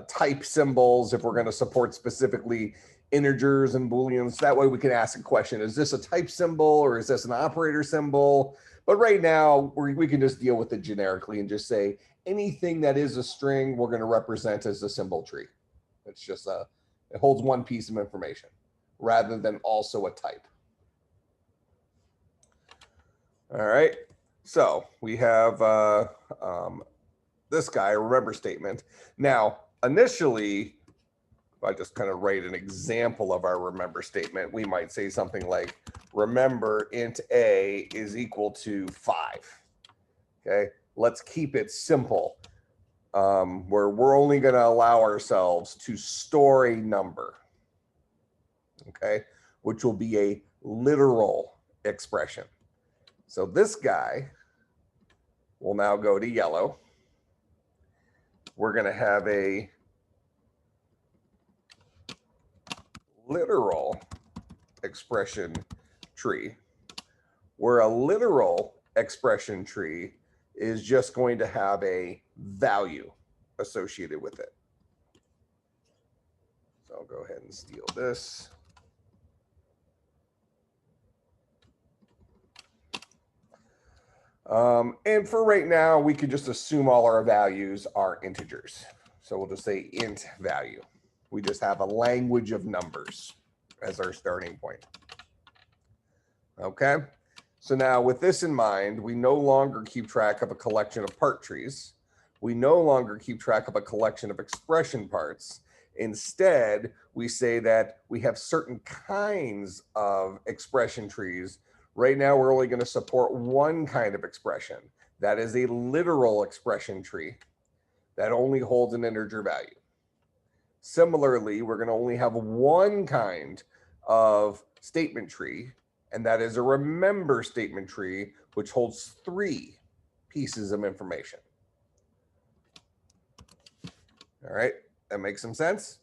type symbols if we're going to support specifically integers and booleans. That way we can ask a question, is this a type symbol or is this an operator symbol? But right now we can just deal with it generically and just say anything that is a string we're going to represent as a symbol tree. It's just it holds one piece of information rather than also a type. All right, so we have this guy, a remember statement. Now, initially, if I just kind of write an example of our remember statement, we might say something like, remember int a is equal to 5. Okay, let's keep it simple, where we're only going to allow ourselves to store a number, okay, which will be a literal expression. So this guy will now go to yellow. We're going to have a literal expression tree, where a literal expression tree is just going to have a value associated with it. So I'll go ahead and steal this. And for right now, we could just assume all our values are integers. So we'll just say int value. We just have a language of numbers as our starting point. Okay, so now with this in mind, we no longer keep track of a collection of part trees. We no longer keep track of a collection of expression parts. Instead, we say that we have certain kinds of expression trees. Right now, we're only going to support one kind of expression. That is a literal expression tree that only holds an integer value. Similarly, we're going to only have one kind of statement tree, and that is a remember statement tree, which holds 3 pieces of information. All right, that makes some sense?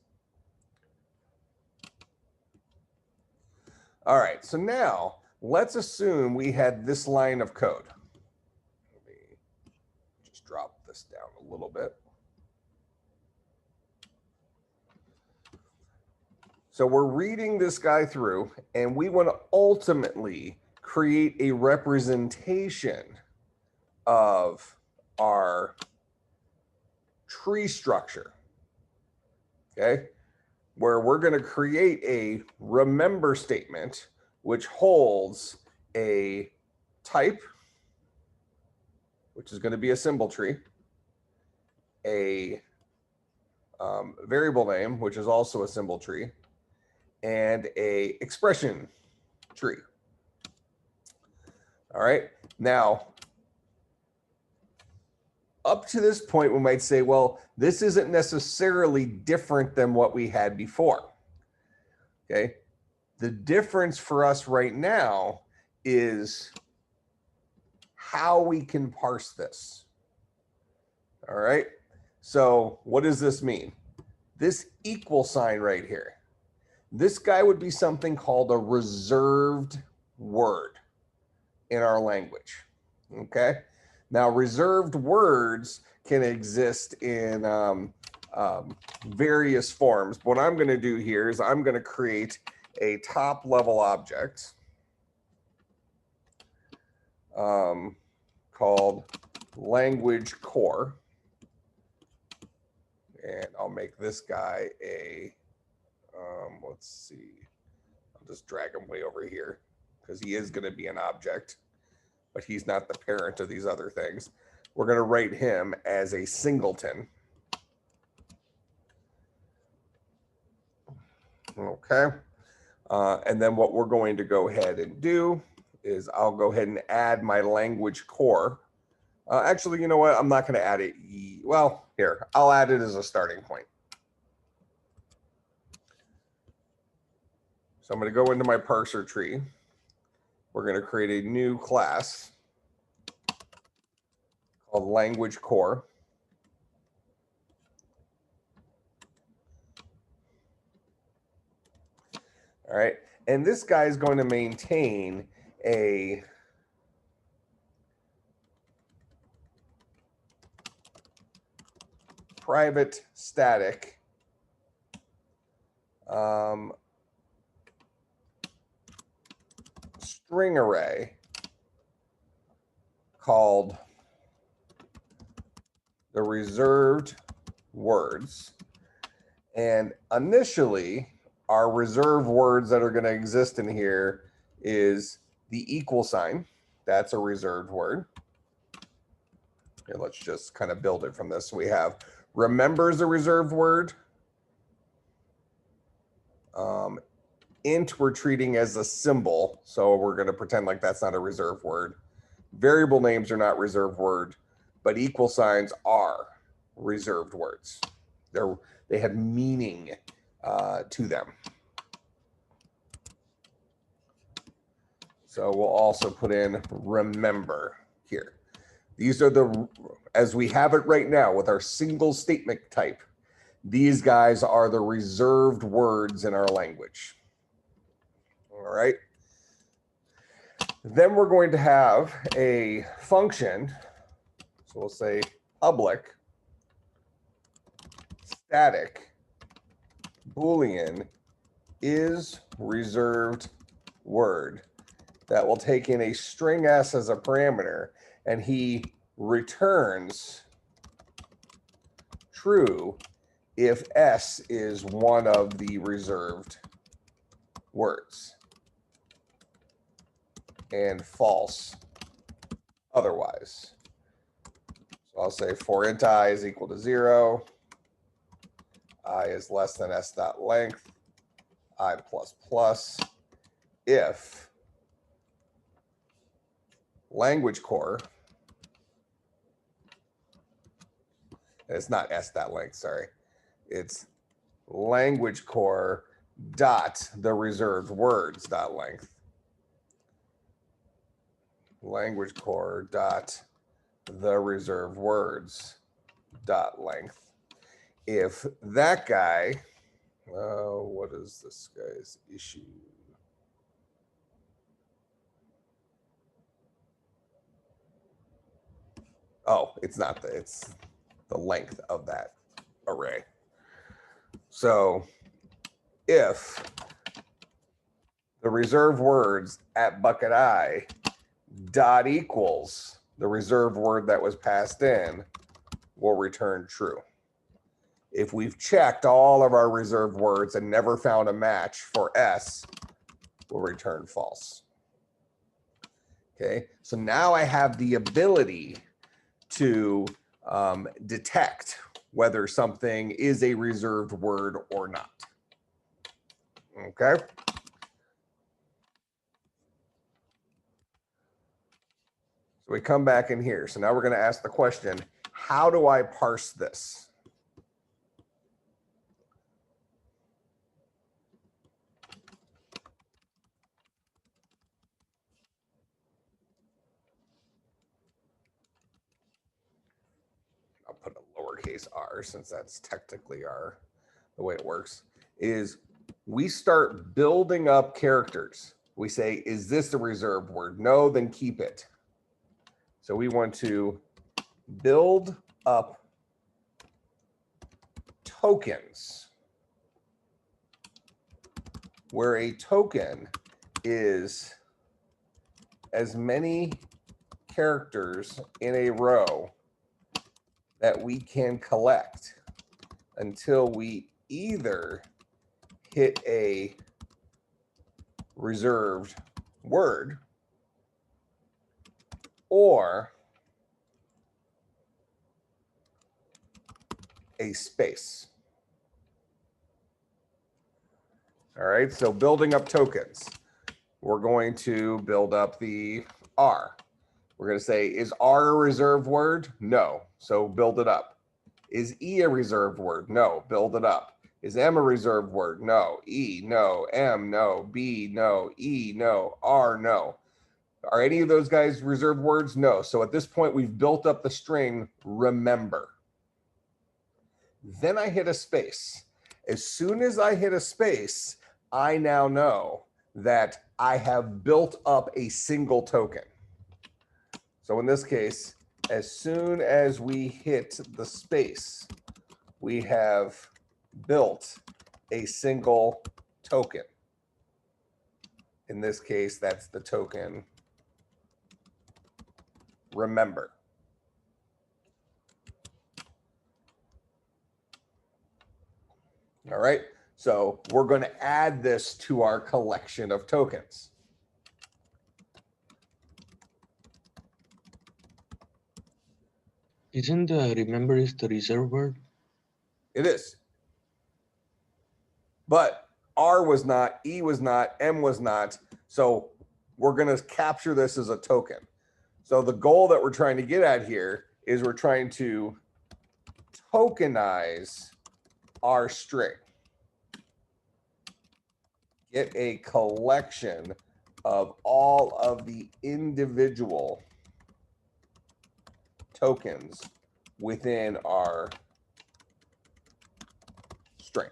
All right, so now let's assume we had this line of code. Let me just drop this down a little bit. So we're reading this guy through, and we want to ultimately create a representation of our tree structure, okay? Where we're going to create a remember statement, which holds a type, which is going to be a symbol tree, a variable name, which is also a symbol tree, and a expression tree. All right, now, up to this point, we might say, well, this isn't necessarily different than what we had before. Okay, the difference for us right now is how we can parse this. All right, so what does this mean? This equal sign right here, this guy would be something called a reserved word in our language. Okay, now reserved words can exist in various forms. What I'm going to do here is I'm going to create a top level object called language core, and I'll make this guy a let's see, I'll just drag him way over here because he is going to be an object, but he's not the parent of these other things. We're going to write him as a singleton. Okay. And then what we're going to go ahead and do is I'll go ahead and add my language core. Actually, you know what? I'm not going to add it. Well, here, I'll add it as a starting point. So I'm going to go into my parser tree. We're going to create a new class called language core. All right, and this guy is going to maintain a private static string array called the reserved words. And initially, our reserved words that are going to exist in here is the equal sign. That's a reserved word. Here, let's just kind of build it from this. We have remember is a reserved word. Int we're treating as a symbol, so we're going to pretend like that's not a reserved word. Variable names are not reserved word, but equal signs are reserved words. They have meaning to them. So we'll also put in remember here. These are the, as we have it right now with our single statement type, these guys are the reserved words in our language. All right. Then we're going to have a function. So we'll say public static Boolean is reserved word that will take in a string s as a parameter, and he returns true if s is one of the reserved words and false otherwise. So I'll say for int I is equal to 0, I is less than s dot length, I plus plus, if language core, it's not s dot length, sorry, it's language core dot the reserved words dot length. Language core dot the reserved words dot length. If that guy, what is this guy's issue? Oh, it's not the, it's the length of that array. So if the reserved words at bucket I dot equals the reserved word that was passed in, will return true. If we've checked all of our reserved words and never found a match for s, we'll return false. Okay, so now I have the ability to detect whether something is a reserved word or not. Okay. So we come back in here. So now we're going to ask the question, how do I parse this? I'll put a lowercase r since that's technically the way it works, is we start building up characters. We say, is this a reserved word? No, then keep it. So we want to build up tokens, where a token is as many characters in a row that we can collect until we either hit a reserved word or a space. All right, so building up tokens. We're going to build up the R. We're going to say, is R a reserved word? No, so build it up. Is E a reserved word? No, build it up. Is M a reserved word? No. E, no. M, no. B, no. E, no. R, no. Are any of those guys reserved words? No. So at this point, we've built up the string remember. Then I hit a space. As soon as I hit a space, I now know that I have built up a single token. So in this case, as soon as we hit the space, we have built a single token. In this case, that's the token remember. All right, so we're going to add this to our collection of tokens. Isn't the remember is the reserve word? It is. But R was not, E was not, M was not. So we're going to capture this as a token. So the goal that we're trying to get at here is we're trying to tokenize our string. Get a collection of all of the individual tokens within our string.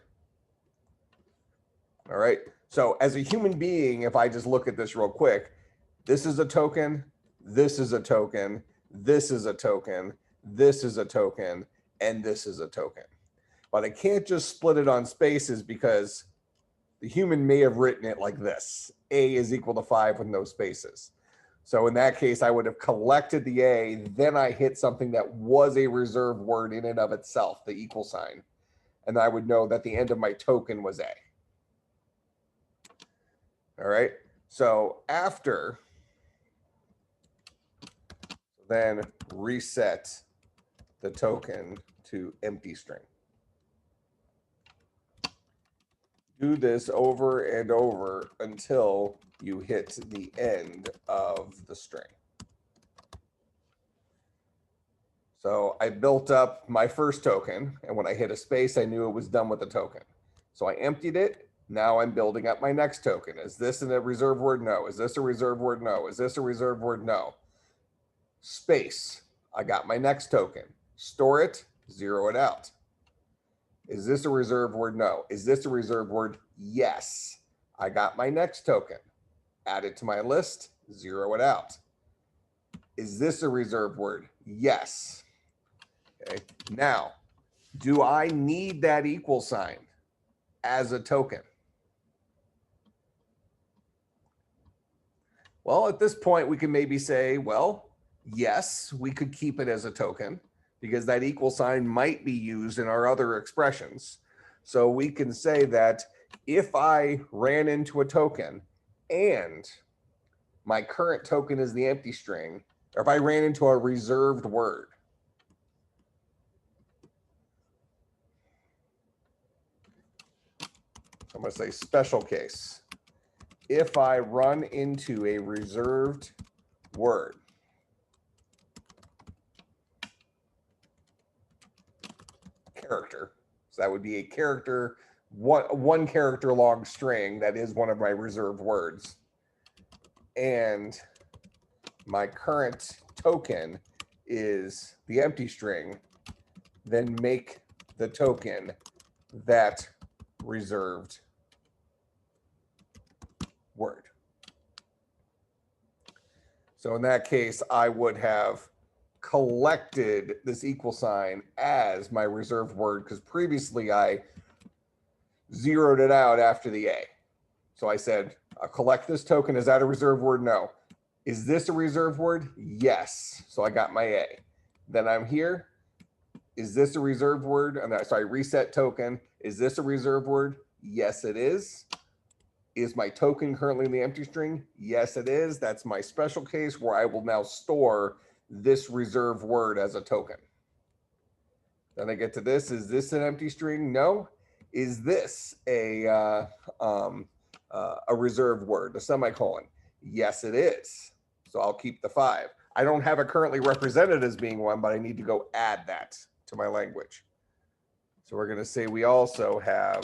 All right. So as a human being, if I just look at this real quick, this is a token, this is a token, this is a token, this is a token, and this is a token. But I can't just split it on spaces because the human may have written it like this. A is equal to 5 with no spaces. So in that case, I would have collected the A, then I hit something that was a reserved word in and of itself, the equal sign. And I would know that the end of my token was A. All right. So after, then reset the token to empty string. Do this over and over until you hit the end of the string. So I built up my first token, and when I hit a space, I knew it was done with the token. So I emptied it. Now I'm building up my next token. Is this a reserve word? No. Is this a reserve word? No. Is this a reserve word? No. Space. I got my next token. Store it, zero it out. Is this a reserve word? No. Is this a reserve word? Yes. I got my next token. Add it to my list, zero it out. Is this a reserve word? Yes. Okay. Now, do I need that equal sign as a token? Well, at this point, we can maybe say, well, yes, we could keep it as a token because that equal sign might be used in our other expressions. So we can say that if I ran into a token and my current token is the empty string, or if I ran into a reserved word, I'm going to say special case. If I run into a reserved word, character, so that would be a character, one character long string that is one of my reserved words, and my current token is the empty string, then make the token that reserved word. So in that case, I would have collected this equal sign as my reserved word because previously I zeroed it out after the A. So I said, I'll collect this token. Is that a reserved word? No. Is this a reserved word? Yes. So I got my A. Then I'm here. Is this a reserved word? And sorry, reset token. Is this a reserved word? Yes, it is. Is my token currently in the empty string? Yes, it is. That's my special case where I will now store this reserved word as a token. Then I get to this. Is this an empty string? No. Is this a reserved word, a semicolon? Yes, it is. So I'll keep the 5. I don't have it currently represented as being one, but I need to go add that to my language. So we're going to say we also have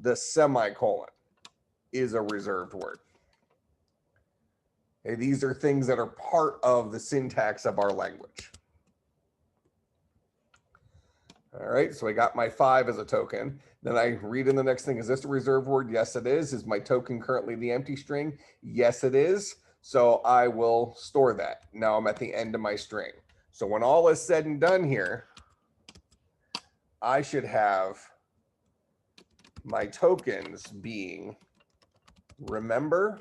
the semicolon is a reserved word. Okay, these are things that are part of the syntax of our language. All right, so I got my 5 as a token. Then I read in the next thing, is this a reserved word? Yes, it is. Is my token currently the empty string? Yes, it is. So I will store that. Now I'm at the end of my string. So when all is said and done here, I should have my tokens being remember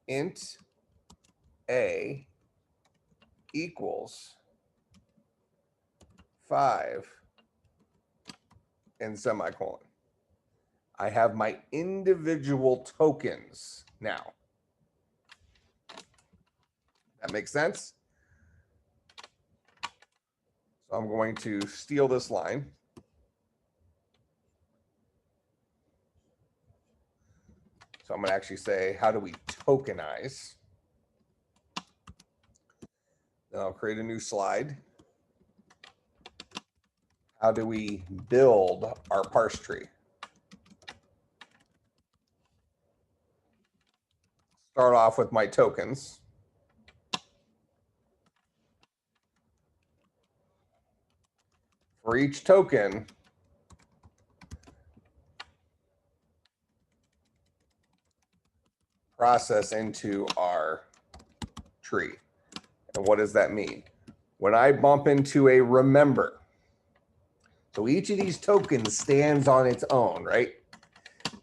int a equals 5 and semicolon. I have my individual tokens now. That makes sense? So I'm going to steal this line. So I'm going to actually say, how do we tokenize? Then I'll create a new slide. How do we build our parse tree? Start off with my tokens. For each token, process into our tree. And what does that mean? When I bump into a remember, so each of these tokens stands on its own, right?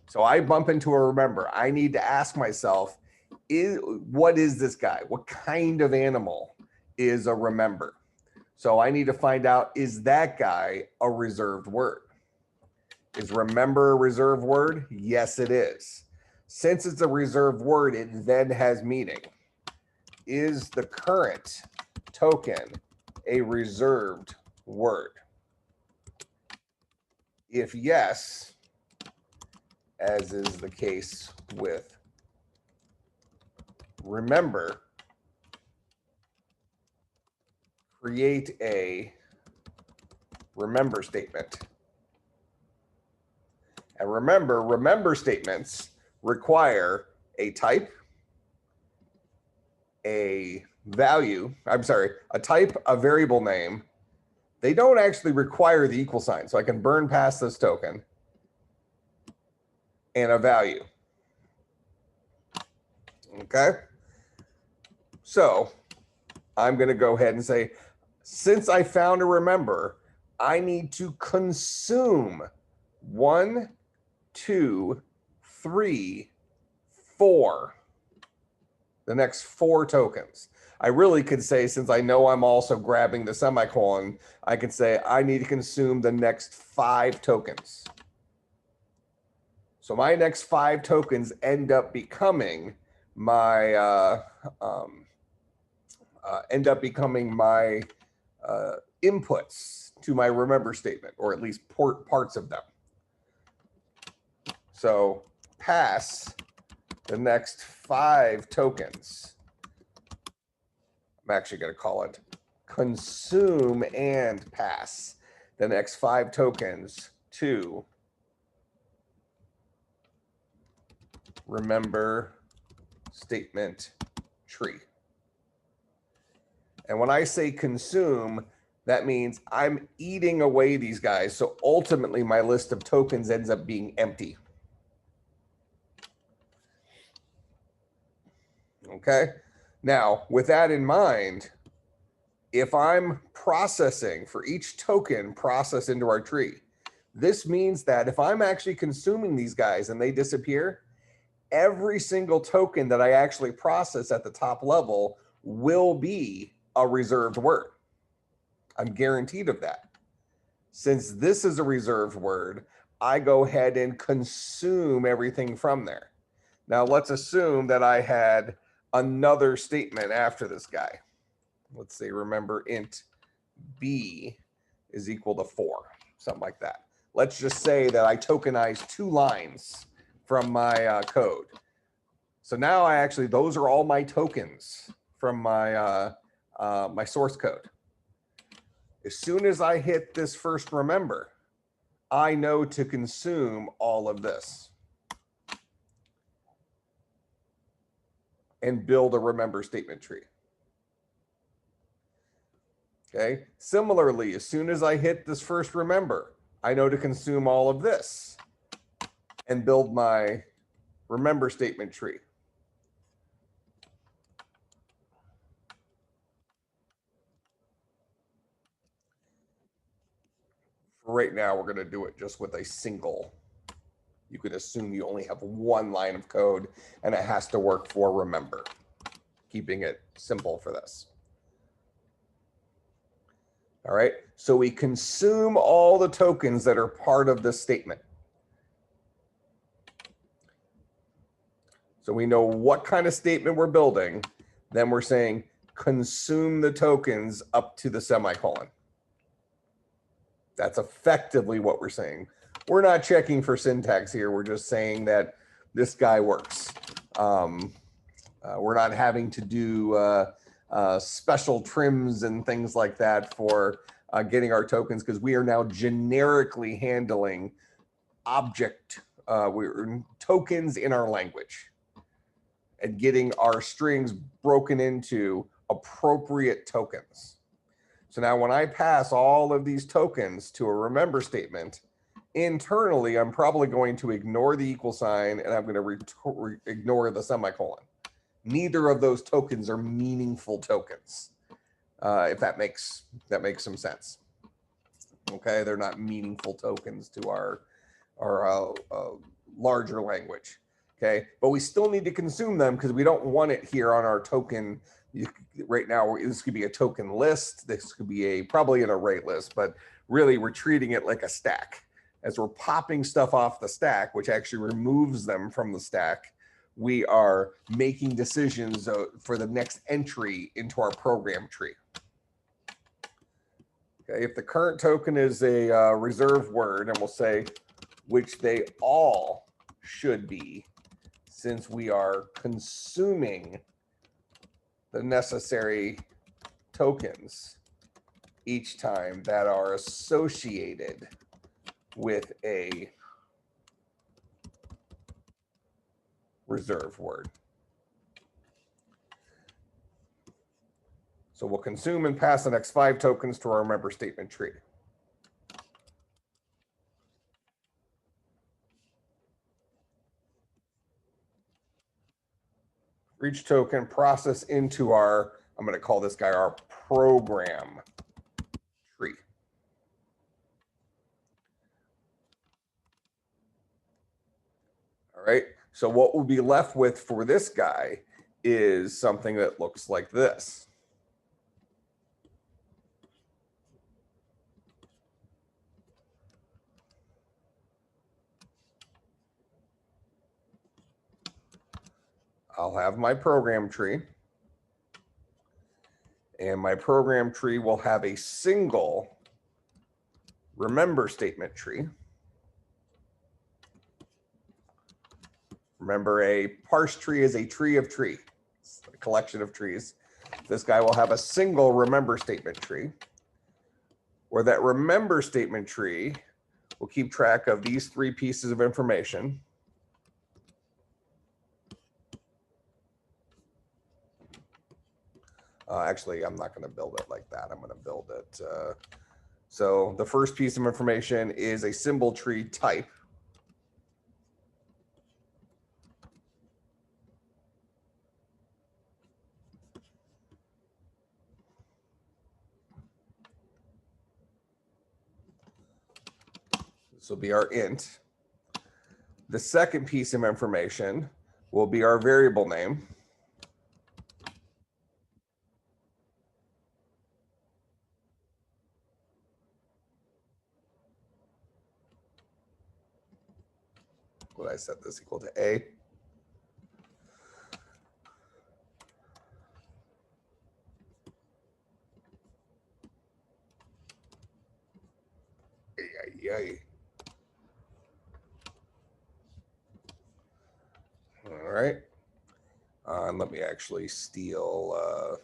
So I bump into a remember. I need to ask myself, what is this guy? What kind of animal is a remember? So I need to find out, is that guy a reserved word? Is remember a reserved word? Yes, it is. Since it's a reserved word, it then has meaning. Is the current token a reserved word? If yes, as is the case with remember, create a remember statement. And remember statements require a type, a value, a type, a variable name. They don't actually require the equal sign. So I can burn past this token and a value. Okay. So I'm going to go ahead and say, since I found a remember, I need to consume 1, 2, 3, 4, the next 4 tokens. I really could say, since I know I'm also grabbing the semicolon, I could say I need to consume the next 5 tokens. So my next 5 tokens end up becoming my inputs to my remember statement, or at least parts of them. So pass the next 5 tokens. I'm actually going to call it consume and pass the next 5 tokens to remember statement tree. And when I say consume, that means I'm eating away these guys. So ultimately my list of tokens ends up being empty. Okay. Now, with that in mind, if I'm processing for each token process into our tree, this means that if I'm actually consuming these guys and they disappear, every single token that I actually process at the top level will be a reserved word. I'm guaranteed of that. Since this is a reserved word, I go ahead and consume everything from there. Now let's assume that I had another statement after this guy. Let's say, remember int b is equal to 4, something like that. Let's just say that I tokenize 2 lines from my code. So now those are all my tokens from my my source code. As soon as I hit this first remember, I know to consume all of this and build a remember statement tree. Okay. Similarly, as soon as I hit this first remember, I know to consume all of this and build my remember statement tree. For right now, we're going to do it just with a single. You could assume you only have one line of code and it has to work for remember, keeping it simple for this. All right, so we consume all the tokens that are part of this statement. So we know what kind of statement we're building. Then we're saying consume the tokens up to the semicolon. That's effectively what we're saying. We're not checking for syntax here. We're just saying that this guy works. We're not having to do special trims and things like that for getting our tokens, because we are now generically handling tokens in our language and getting our strings broken into appropriate tokens. So now when I pass all of these tokens to a remember statement, internally, I'm probably going to ignore the equal sign and I'm going to ignore the semicolon. Neither of those tokens are meaningful tokens, if that makes some sense. Okay, they're not meaningful tokens to our larger language. Okay, but we still need to consume them because we don't want it here on our token. Right now, this could be a token list. This could be probably an array list, but really we're treating it like a stack. As we're popping stuff off the stack, which actually removes them from the stack, we are making decisions for the next entry into our program tree. Okay, if the current token is a reserved word, and we'll say which they all should be, since we are consuming the necessary tokens each time that are associated with a reserved word. So we'll consume and pass the next 5 tokens to our remember statement tree. For each token, process into our, I'm going to call this guy our program tree. All right, so what we'll be left with for this guy is something that looks like this. I'll have my program tree, and my program tree will have a single remember statement tree. Remember, a parse tree is a tree of trees, a collection of trees. This guy will have a single remember statement tree, where that remember statement tree will keep track of these 3 pieces of information. Actually, I'm not going to build it like that. I'm going to build it. So the first piece of information is a symbol tree type. This will be our int. The second piece of information will be our variable name. Would I set this equal to A? Yay. All right. And let me actually steal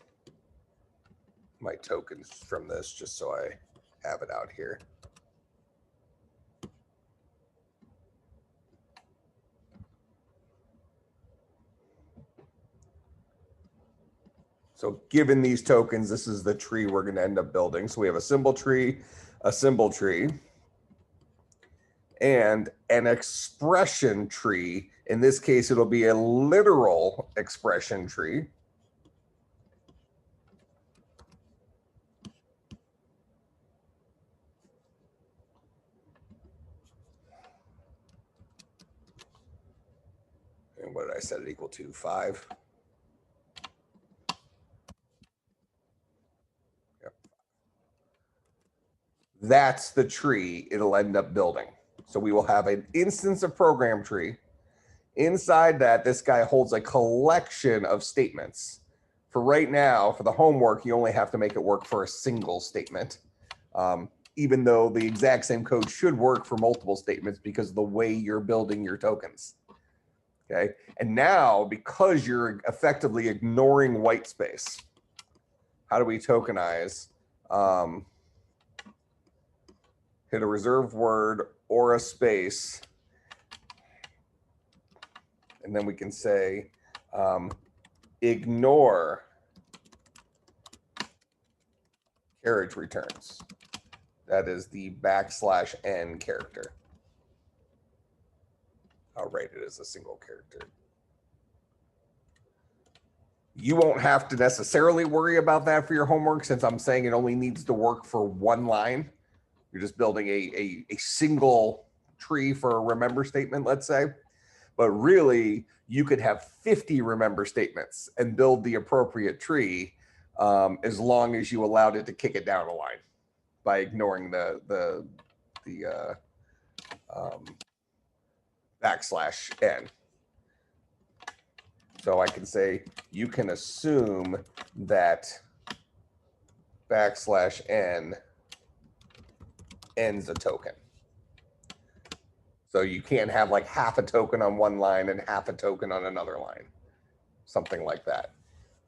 my tokens from this just so I have it out here. So given these tokens, this is the tree we're going to end up building. So we have a symbol tree, a symbol tree, and an expression tree. In this case, it'll be a literal expression tree. And what did I set it equal to? 5. Yep. That's the tree it'll end up building. So we will have an instance of program tree. Inside that, this guy holds a collection of statements. For right now, for the homework, you only have to make it work for a single statement. Even though the exact same code should work for multiple statements because of the way you're building your tokens. Okay, and now because you're effectively ignoring white space, how do we tokenize? Hit a reserved word or a space, and then we can say ignore carriage returns. That is the \n character. I'll write it as a single character. You won't have to necessarily worry about that for your homework since I'm saying it only needs to work for one line. You're just building a single tree for a remember statement, let's say. But really, you could have 50 remember statements and build the appropriate tree as long as you allowed it to kick it down a line by ignoring the \n. So I can say you can assume that \n ends a token. So you can't have like half a token on one line and half a token on another line, something like that.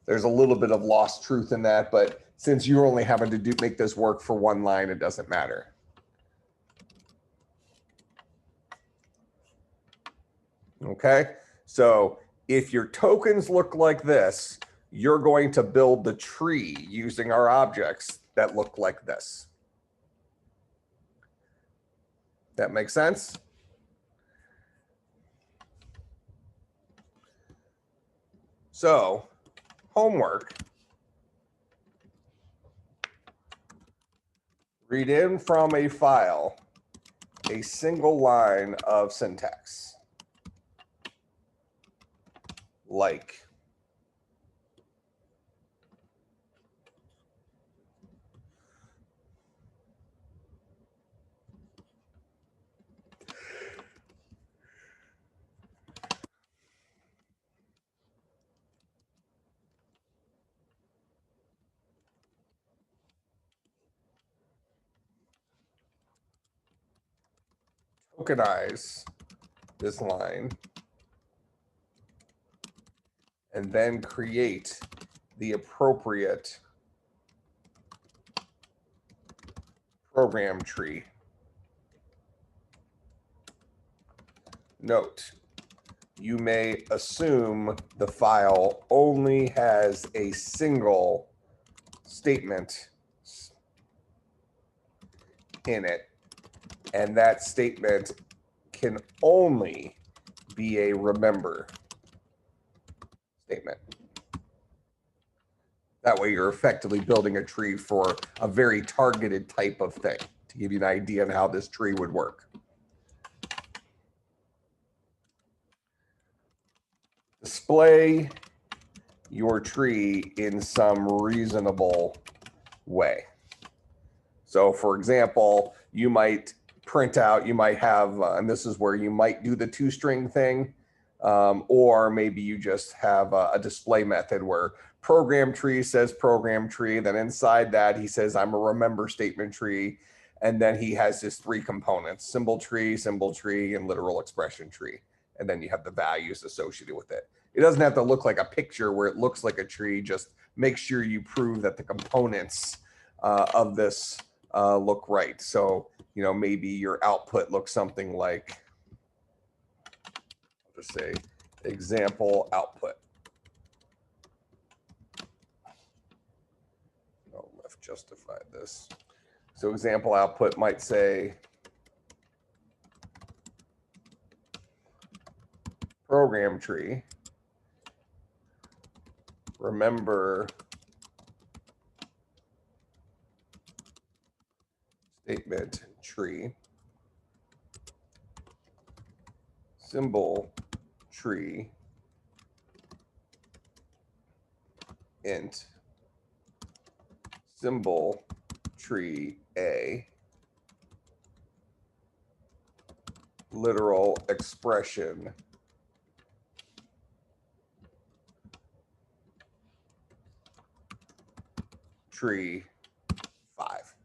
There's a little bit of lost truth in that, but since you're only having to make this work for one line, it doesn't matter. Okay, so if your tokens look like this, you're going to build the tree using our objects that look like this. That makes sense? So, homework. Read in from a file a single line of syntax. Like. Tokenize this line and then create the appropriate program tree. Note, you may assume the file only has a single statement in it, and that statement can only be a remember statement. That way you're effectively building a tree for a very targeted type of thing to give you an idea on how this tree would work. Display your tree in some reasonable way. So for example, you might print out, you might have, and this is where you might do the two-string thing, or maybe you just have a display method where program tree says program tree, then inside that he says I'm a remember statement tree, and then he has his 3 components, symbol tree, and literal expression tree, and then you have the values associated with it. It doesn't have to look like a picture where it looks like a tree, just make sure you prove that the components of this look right. So, you know, maybe your output looks something like, I'll just say example output. Oh, let's justify this. So example output might say program tree, remember statement tree, symbol tree, int symbol tree A literal expression tree 5.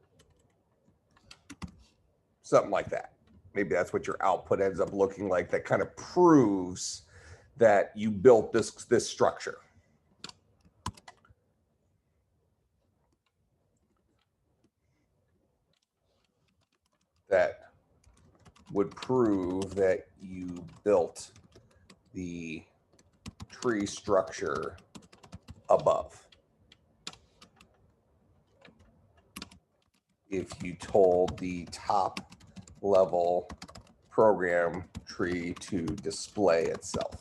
Something like that. Maybe that's what your output ends up looking like. That kind of proves that you built this structure. That would prove that you built the tree structure above. If you told the top level program tree to display itself.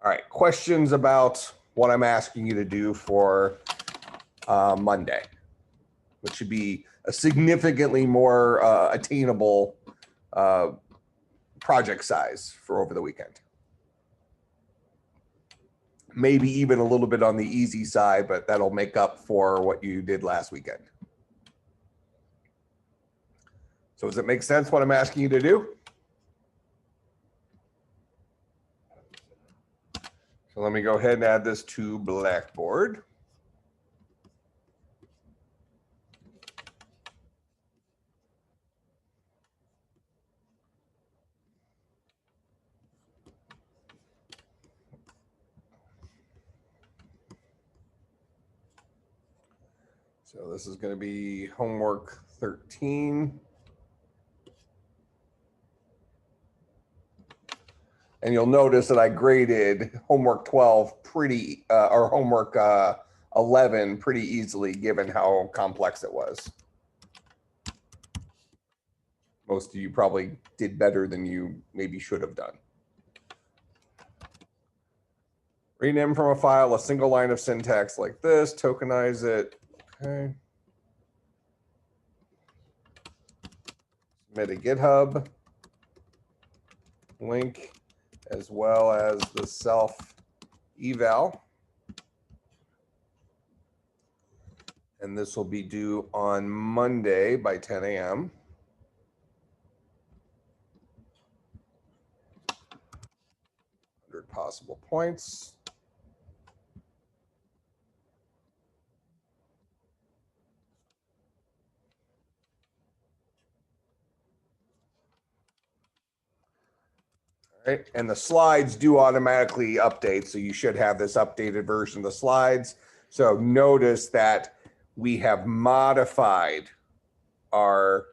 All right, questions about what I'm asking you to do for Monday, which should be a significantly more attainable project size for over the weekend. Maybe even a little bit on the easy side, but that'll make up for what you did last weekend. So does it make sense what I'm asking you to do? So let me go ahead and add this to Blackboard. So this is going to be homework 13. And you'll notice that I graded homework 12 pretty, or homework 11 pretty easily, given how complex it was. Most of you probably did better than you maybe should have done. Rename from a file a single line of syntax like this, tokenize it. Okay. Submit a GitHub link as well as the self eval. And this will be due on Monday by 10 a.m. Possible points. All right, and the slides do automatically update, so you should have this updated version of the slides. So notice that we have modified our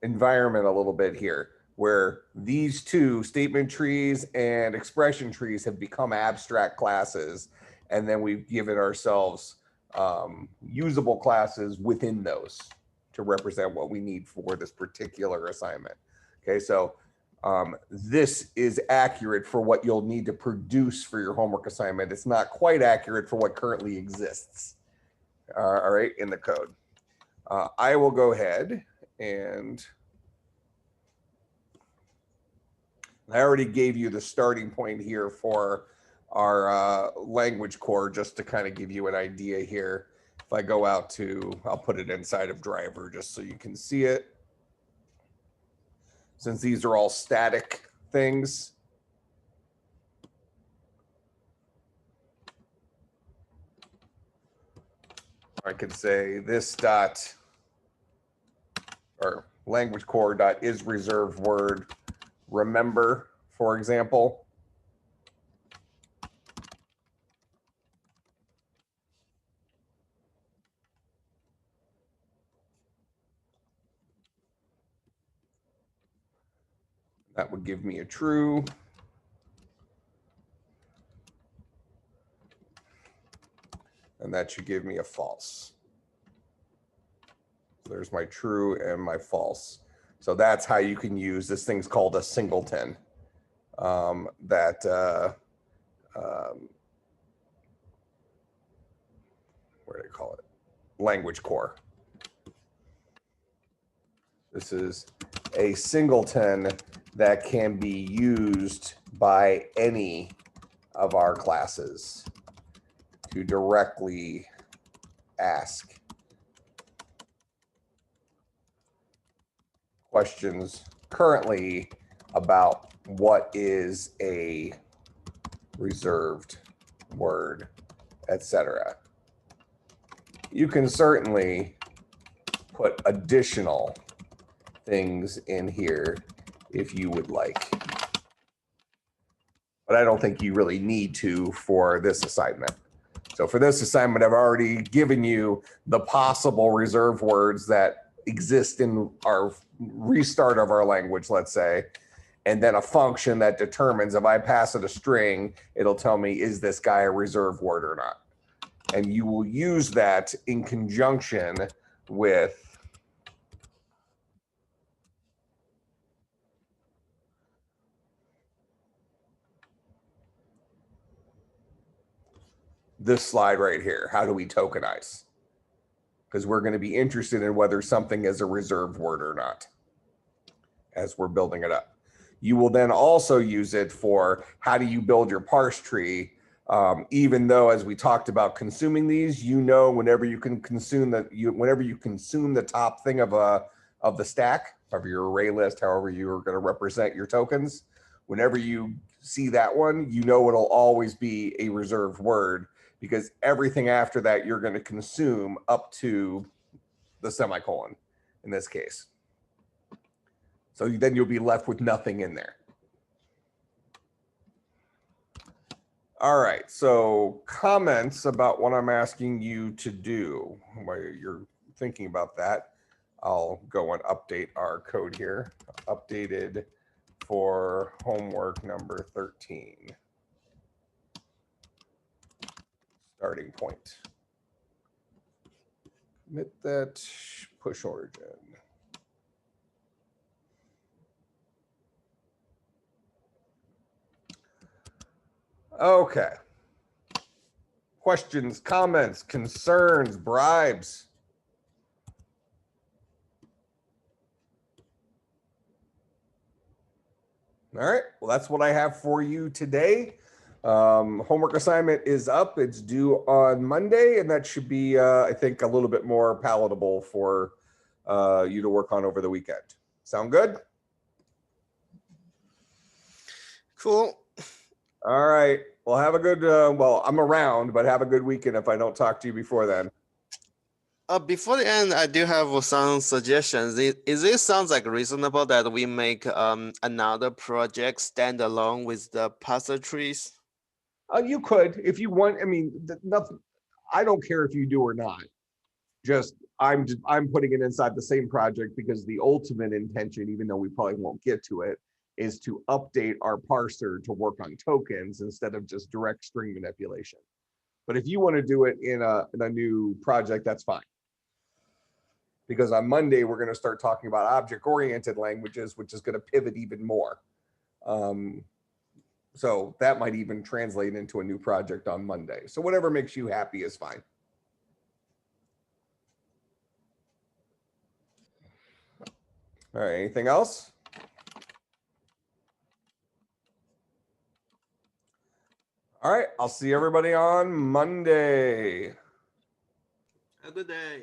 environment a little bit here, where these two statement trees and expression trees have become abstract classes, and then we've given ourselves usable classes within those to represent what we need for this particular assignment. Okay, so this is accurate for what you'll need to produce for your homework assignment. It's not quite accurate for what currently exists, all right, in the code. I will go ahead and I already gave you the starting point here for our language core, just to kind of give you an idea here. If I go out to, I'll put it inside of driver just so you can see it. Since these are all static things, I could say this dot or language core dot is reserved word remember, for example. That would give me a true. And that should give me a false. So there's my true and my false. So that's how you can use this thing's called a singleton. What do I call it? Language core. This is a singleton that can be used by any of our classes to directly ask questions currently about what is a reserved word, etc. You can certainly put additional things in here if you would like, but I don't think you really need to for this assignment. So for this assignment, I've already given you the possible reserve words that exist in our restart of our language, let's say, and then a function that determines if I pass it a string, it'll tell me, is this guy a reserve word or not? And you will use that in conjunction with this slide right here. How do we tokenize? Because we're going to be interested in whether something is a reserved word or not as we're building it up. You will then also use it for how do you build your parse tree, even though, as we talked about consuming these, you know, whenever you can consume whenever you consume the top thing of the stack, of your array list, however you're going to represent your tokens, whenever you see that one, you know it'll always be a reserved word, because everything after that you're going to consume up to the semicolon in this case. So then you'll be left with nothing in there. All right, so comments about what I'm asking you to do. While you're thinking about that, I'll go and update our code here. Updated for homework number 13. Starting point. Commit that, push origin. Okay. Questions, comments, concerns, bribes? All right, well, that's what I have for you today. Homework assignment is up. It's due on Monday, and that should be, I think, a little bit more palatable for you to work on over the weekend. Sound good? Cool. All right. Well, have a good, well, I'm around, but have a good weekend if I don't talk to you before then. Before the end, I do have some suggestions. Is it sounds like reasonable that we make another project standalone with the ParseTrees? You could, if you want. I mean, nothing. I don't care if you do or not. Just I'm putting it inside the same project because the ultimate intention, even though we probably won't get to it, is to update our parser to work on tokens instead of just direct string manipulation. But if you want to do it in a new project, that's fine. Because on Monday, we're going to start talking about object-oriented languages, which is going to pivot even more. So that might even translate into a new project on Monday. So whatever makes you happy is fine. All right, anything else? All right, I'll see everybody on Monday. Have a good day.